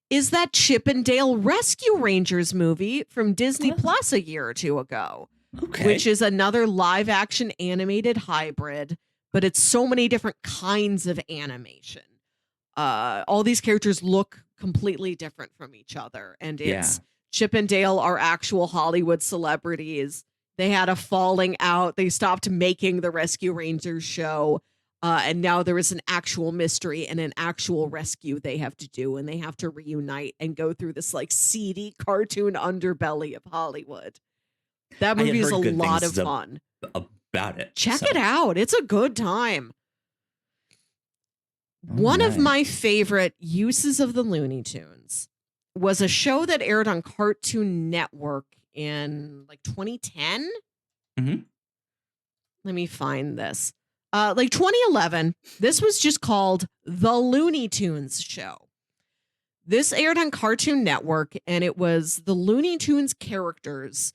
S1: is that Chip and Dale Rescue Rangers movie from Disney Plus a year or two ago. Okay. Which is another live action animated hybrid, but it's so many different kinds of animation. All these characters look completely different from each other. And it's Chip and Dale are actual Hollywood celebrities. They had a falling out. They stopped making the Rescue Rangers show. And now there is an actual mystery and an actual rescue they have to do. And they have to reunite and go through this like seedy cartoon underbelly of Hollywood. That movie is a lot of fun.
S2: about it.
S1: Check it out. It's a good time. One of
S2: right.
S1: my favorite uses of the Looney Tunes was a show that aired on Cartoon Network in like 2010.
S2: Mhm.
S1: Let me find this. Like 2011. This was just called The Looney Tunes Show. This aired on Cartoon Network, and it was the Looney Tunes characters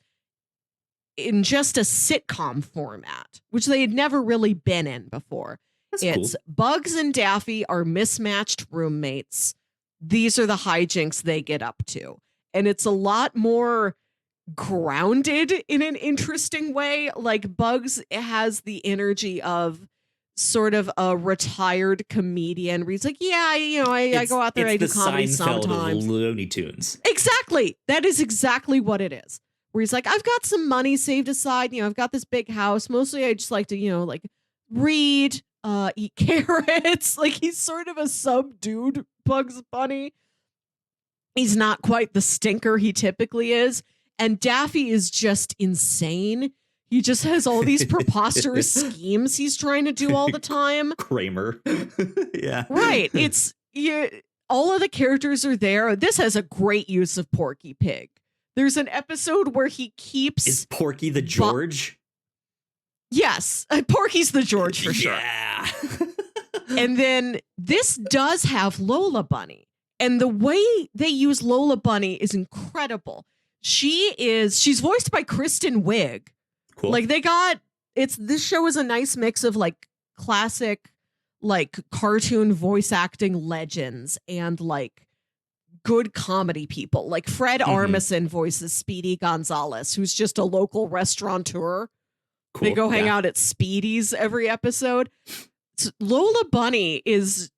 S1: in just a sitcom format, which they had never really been in before.
S2: That's
S1: It's
S2: cool.
S1: Bugs and Daffy are mismatched roommates. These are the hijinks they get up to. And it's a lot more grounded in an interesting way. Like Bugs has the energy of sort of a retired comedian where he's like, yeah, I go out there, I do comedy
S2: Seinfeld
S1: sometimes.
S2: of Looney Tunes.
S1: Exactly. That is exactly what it is. Where he's like, I've got some money saved aside. I've got this big house. Mostly I just like to, like read, eat carrots. Like he's sort of a subdued Bugs Bunny. He's not quite the stinker he typically is. And Daffy is just insane. He just has all these preposterous schemes he's trying to do all the time.
S2: Kramer. Yeah.
S1: Right. It's all of the characters are there. This has a great use of Porky Pig. There's an episode where he keeps...
S2: Is Porky the George?
S1: Yes. Porky's the George for sure.
S2: Yeah.
S1: And then this does have Lola Bunny. And the way they use Lola Bunny is incredible. She's voiced by Kristen Wiig.
S2: Cool.
S1: Like this show is a nice mix of like classic, like cartoon voice acting legends and like good comedy people. Like Fred Armisen voices Speedy Gonzalez, who's just a local restaurateur.
S2: Cool.
S1: They go hang out at Speedy's every episode. Lola Bunny is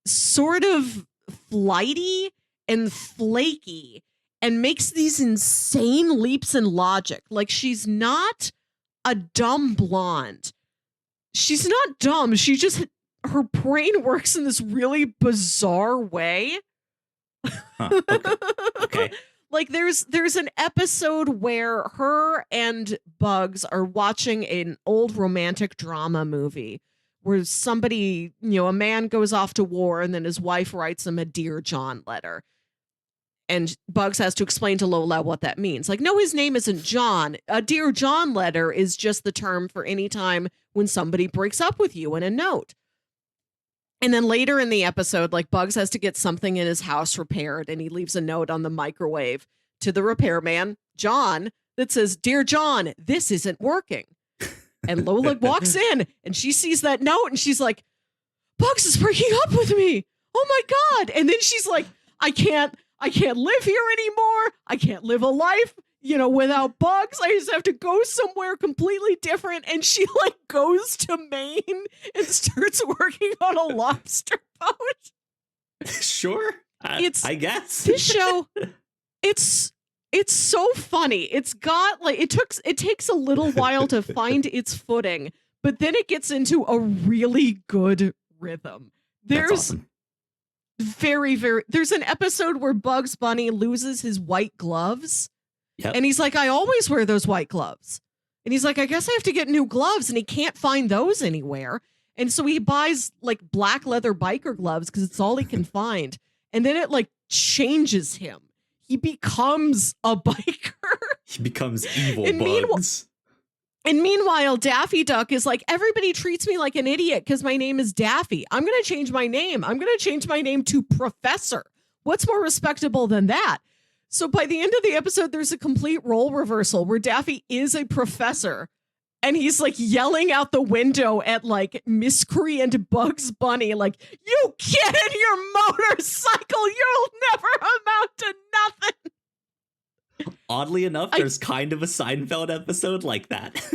S1: sort of flighty and flaky and makes these insane leaps in logic. Like she's not a dumb blonde. She's not dumb. Her brain works in this really bizarre way.
S2: Huh, okay.
S1: Like there's an episode where her and Bugs are watching an old romantic drama movie where somebody, a man goes off to war and then his wife writes him a Dear John letter. And Bugs has to explain to Lola what that means. Like, no, his name isn't John. A Dear John letter is just the term for any time when somebody breaks up with you in a note. And then later in the episode, like Bugs has to get something in his house repaired and he leaves a note on the microwave to the repairman, John, that says, Dear John, this isn't working. And Lola walks in and she sees that note and she's like, Bugs is breaking up with me. Oh my God. And then she's like, I can't live here anymore. I can't live a life, without Bugs. I just have to go somewhere completely different. And she like goes to Maine and starts working on a lobster boat.
S2: Sure. I guess.
S1: This show, it's so funny. It's got like, it takes a little while to find its footing, but then it gets into a really good rhythm.
S2: That's awesome.
S1: There's an episode where Bugs Bunny loses his white gloves.
S2: Yep.
S1: And he's like, I always wear those white gloves. And he's like, I guess I have to get new gloves. And he can't find those anywhere. And so he buys like black leather biker gloves because it's all he can find. And then it like changes him. He becomes a biker.
S2: He becomes evil
S1: and
S2: Bugs.
S1: Meanwhile, Daffy Duck is like, everybody treats me like an idiot because my name is Daffy. I'm going to change my name. I'm going to change my name to Professor. What's more respectable than that? So by the end of the episode, there's a complete role reversal where Daffy is a professor and he's like yelling out the window at like miscreant Bugs Bunny, like, you get in your motorcycle, you'll never amount to nothing.
S2: Oddly enough, there's kind of a Seinfeld episode like that.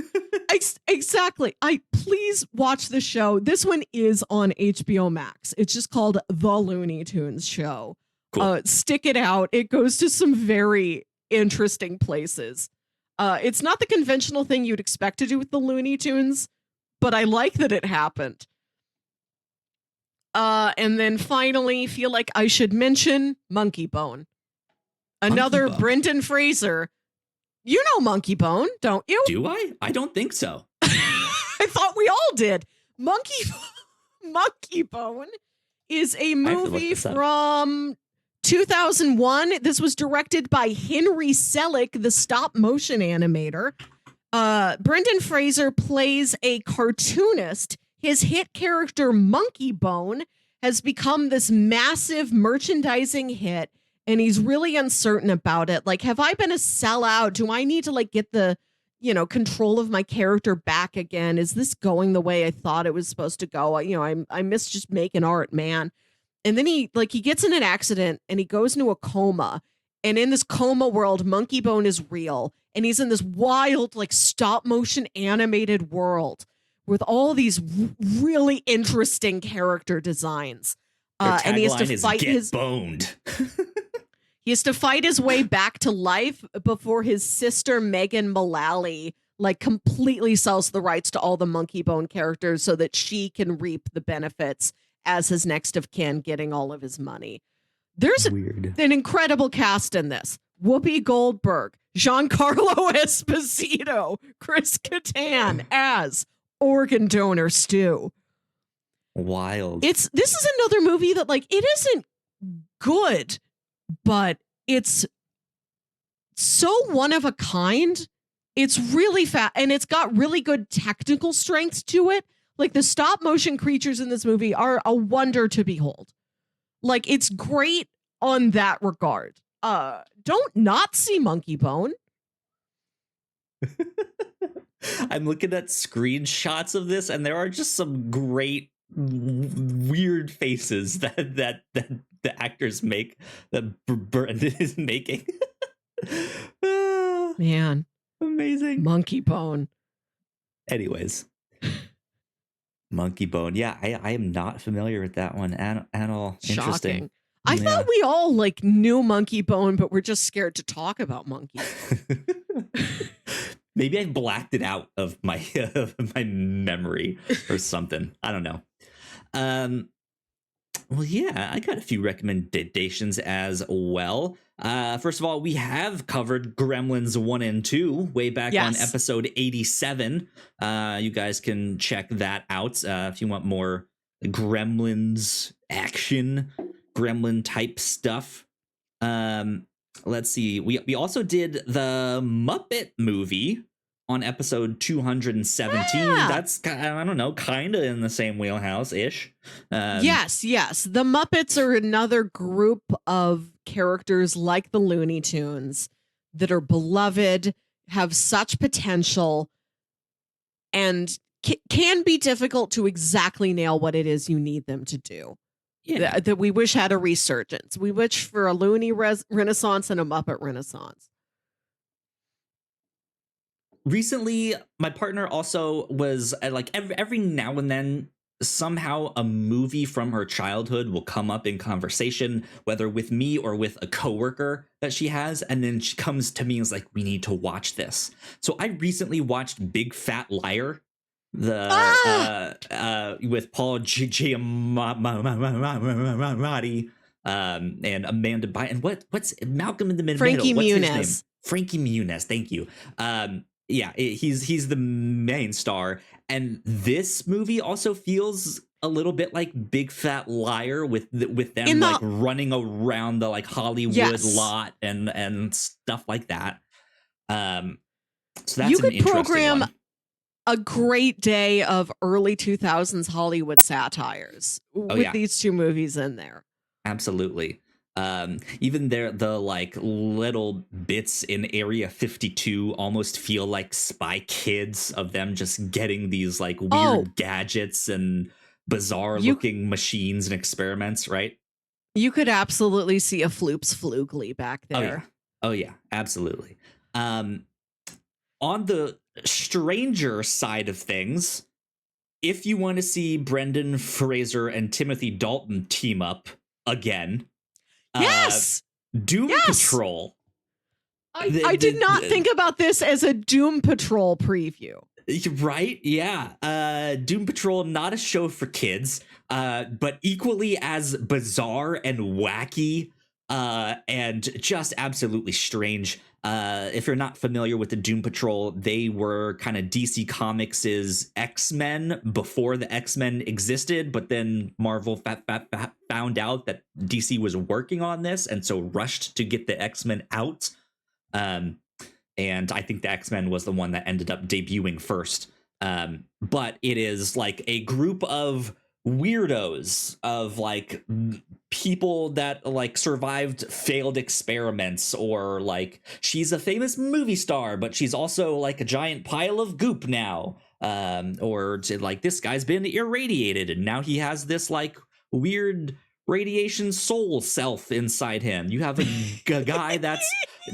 S1: Exactly. Please watch the show. This one is on HBO Max. It's just called The Looney Tunes Show. Cool. Stick it out. It goes to some very interesting places. It's not the conventional thing you'd expect to do with the Looney Tunes, but I like that it happened. And then finally, feel like I should mention Monkey Bone. Another Brendan Fraser You know Monkey Bone, don't you?
S2: Do I? I don't think so.
S1: I thought we all did. Monkey Bone is a
S2: I have to look
S1: movie
S2: this up.
S1: from 2001. This was directed by Henry Selick, the stop motion animator. Brendan Fraser plays a cartoonist. His hit character Monkey Bone has become this massive merchandising hit, and he's really uncertain about it. Like, have I been a sellout? Do I need to like get the, control of my character back again? Is this going the way I thought it was supposed to go? I miss just making art, man. And then he gets in an accident and he goes into a coma. And in this coma world, Monkey Bone is real. And he's in this wild, like, stop motion animated world with all these really interesting character designs. And he has to fight his
S2: boned.
S1: He has to fight his way back to life before his sister Megan Mullally like completely sells the rights to all the Monkey Bone characters so that she can reap the benefits as his next of kin, getting all of his money. There's an incredible cast in this. Whoopi Goldberg, Giancarlo Esposito, Chris Kattan as organ donor Stu.
S2: Wild.
S1: This is another movie that like it isn't good, but it's so one of a kind. It's really fat and it's got really good technical strengths to it. Like the stop motion creatures in this movie are a wonder to behold. Like it's great on that regard. Don't not see Monkey Bone.
S2: I'm looking at screenshots of this and there are just some great weird faces that the actors make that Brendan is making.
S1: Man,
S2: amazing.
S1: Monkey Bone.
S2: Anyways, Monkey Bone. Yeah, I am not familiar with that one at all.
S1: Shocking.
S2: Interesting.
S1: I thought we all like knew Monkey Bone, but we're just scared to talk about Monkey Bone.
S2: Maybe I blacked it out of my memory or something. I don't know. Well, yeah, I got a few recommendations as well. First of all, we have covered Gremlins 1 and 2 way back on episode 87. You guys can check that out if you want more Gremlins action, Gremlin type stuff. Let's see. We also did the Muppet movie on episode 217. That's, I don't know, kind of in the same wheelhouse-ish.
S1: Yes. The Muppets are another group of characters like the Looney Tunes that are beloved, have such potential, and can be difficult to exactly nail what it is you need them to do. Yeah. That we wish had a resurgence. We wish for a Looney renaissance and a Muppet renaissance.
S2: Recently, my partner also was like every now and then somehow a movie from her childhood will come up in conversation, whether with me or with a coworker that she has. And then she comes to me and is like, we need to watch this. So I recently watched Big Fat Liar, with Paul Giamatti and Amanda Bynes. And what's Malcolm in the Middle?
S1: Frankie
S2: What's
S1: Muniz.
S2: his name? Frankie Muniz. Thank you. He's the main star, and this movie also feels a little bit like Big Fat Liar with them like running around the like Hollywood lot and stuff like that. So that's
S1: you could
S2: an interesting
S1: program
S2: one.
S1: A great day of early 2000s Hollywood satires with these two movies in there.
S2: Absolutely. Even the like little bits in Area 52 almost feel like Spy Kids, of them just getting these like weird gadgets and bizarre looking machines and experiments, right?
S1: You could absolutely see a Floops Flugly back there.
S2: Oh yeah, absolutely. On the stranger side of things, if you want to see Brendan Fraser and Timothy Dalton team up again, Doom Patrol.
S1: I did not think about this as a Doom Patrol preview.
S2: Right? Yeah. Doom Patrol, not a show for kids, but equally as bizarre and wacky, and just absolutely strange. If you're not familiar with the Doom Patrol, they were kind of DC Comics' X-Men before the X-Men existed, but then Marvel found out that DC was working on this, and so rushed to get the X-Men out. And I think the X-Men was the one that ended up debuting first. But it is like a group of weirdos, of like people that like survived failed experiments, or like she's a famous movie star but she's also like a giant pile of goop now, or like this guy's been irradiated and now he has this like weird radiation soul self inside him. You have a guy that's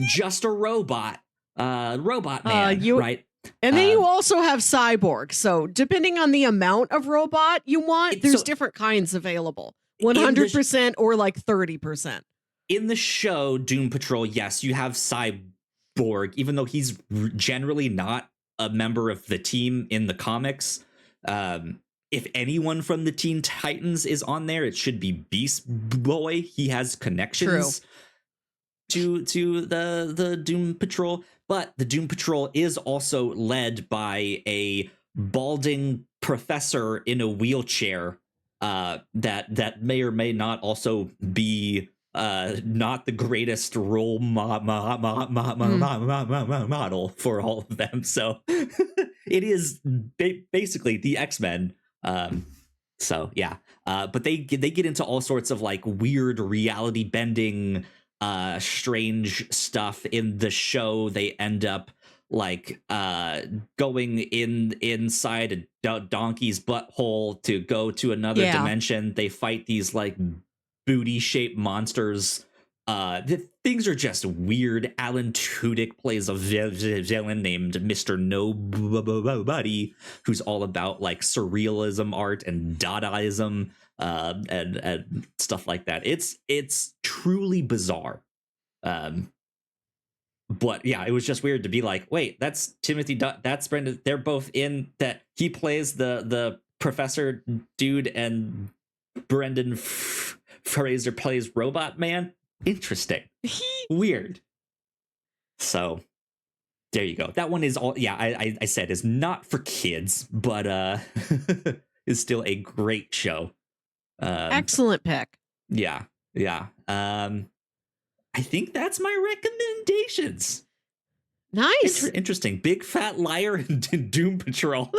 S2: just a robot man, right?
S1: And then you also have Cyborg. So depending on the amount of robot you want, there's different kinds available. 100% or like 30%.
S2: In the show Doom Patrol, yes, you have Cyborg, even though he's generally not a member of the team in the comics. If anyone from the Teen Titans is on there, it should be Beast Boy. He has connections to the Doom Patrol. But the Doom Patrol is also led by a balding professor in a wheelchair that may or may not also be not the greatest role model for all of them. So it is basically the X-Men. So yeah, but they get into all sorts of like weird reality bending strange stuff in the show. They end up like going inside a donkey's butthole to go to another dimension. They fight these like booty shaped monsters. The things are just weird. Alan Tudyk plays a villain named Mr. Nobody, who's all about like surrealism art and Dadaism. And stuff like that. It's truly bizarre. But yeah, it was just weird to be like, wait, that's Timothy, that's Brendan. They're both in that. He plays the professor dude, and Brendan Fraser plays Robot Man. Interesting. Weird. So there you go. That one is all. Yeah, I said is not for kids, but is still a great show.
S1: Excellent pick.
S2: Yeah. I think that's my recommendations.
S1: Nice.
S2: Interesting. Big Fat Liar and Doom Patrol.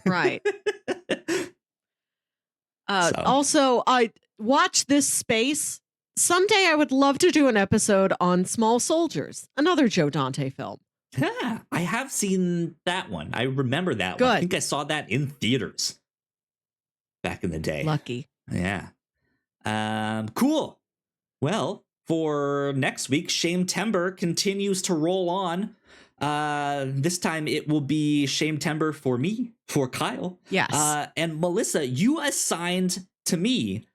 S1: Right. Also, I watch This Space. Someday I would love to do an episode on Small Soldiers, another Joe Dante film.
S2: Yeah, I have seen that one. I remember that one. I think I saw that in theaters back in the day.
S1: Lucky.
S2: Yeah. Cool. Well, for next week, Shametember continues to roll on. This time it will be Shametember for me, for Kyle.
S1: Yes.
S2: And Melissa, you assigned to me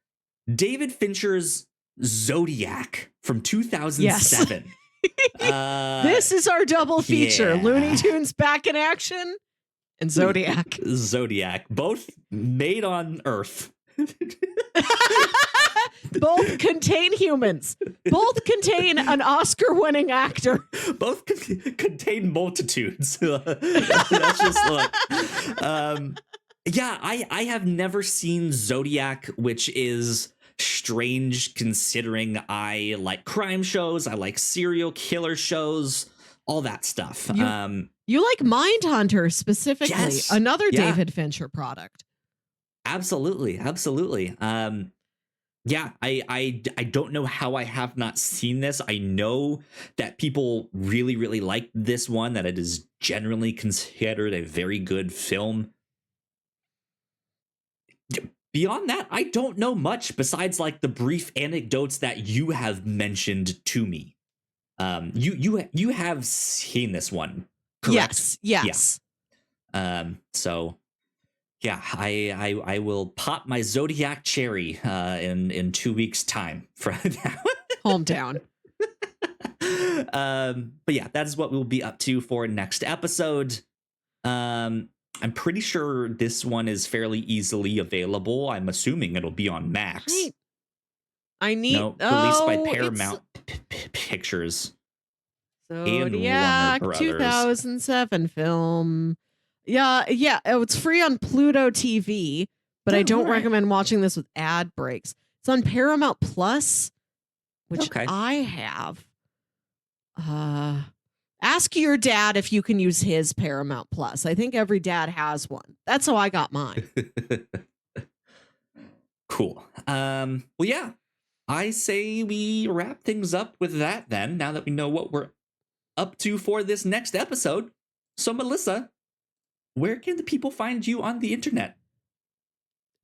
S2: David Fincher's Zodiac from 2007.
S1: Yes. This is our double feature. Yeah. Looney Tunes back in action and Zodiac.
S2: Zodiac, both made on Earth.
S1: Both contain humans. Both contain an Oscar-winning actor.
S2: Both contain multitudes. That's just look. Yeah, I have never seen Zodiac, which is strange considering I like crime shows, I like serial killer shows, all that stuff.
S1: You like Mindhunter specifically, yes. Another David Fincher product.
S2: Absolutely. Yeah, I don't know how I have not seen this. I know that people really, really like this one, that it is generally considered a very good film. Beyond that, I don't know much besides like the brief anecdotes that you have mentioned to me. You have seen this one, correct?
S1: Yes.
S2: Yeah. So yeah, I will pop my Zodiac cherry in 2 weeks' time for that.
S1: Hometown.
S2: But yeah, that is what we'll be up to for next episode. I'm pretty sure this one is fairly easily available. I'm assuming it'll be on Max.
S1: I need
S2: released by Paramount Pictures. and Warner
S1: Zodiac
S2: Brothers.
S1: 2007 film. Yeah. Oh, it's free on Pluto TV, but I don't recommend watching this with ad breaks. It's on Paramount Plus, which I have. Ask your dad if you can use his Paramount Plus. I think every dad has one. That's how I got mine.
S2: Cool. Well, yeah. I say we wrap things up with that then, now that we know what we're up to for this next episode. So, Melissa, where can the people find you on the internet?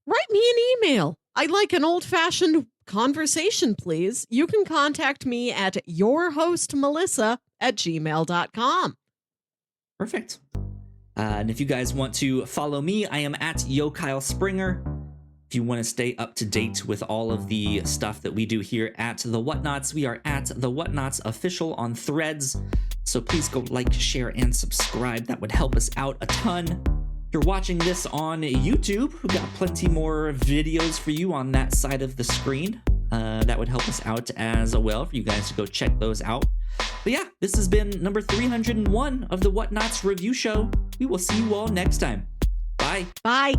S1: Write me an email. I'd like an old-fashioned conversation, please. You can contact me at yourhostmelissa@gmail.com.
S2: Perfect. And if you guys want to follow me, I am at YoKyleSpringer. If you want to stay up to date with all of the stuff that we do here at The Whatnauts, we are at The Whatnauts Official on Threads. So please go like, share, and subscribe. That would help us out a ton. If you're watching this on YouTube, we've got plenty more videos for you on that side of the screen. That would help us out as well for you guys to go check those out. But yeah, this has been number 301 of the Whatnauts Review Show. We will see you all next time. Bye.
S1: Bye.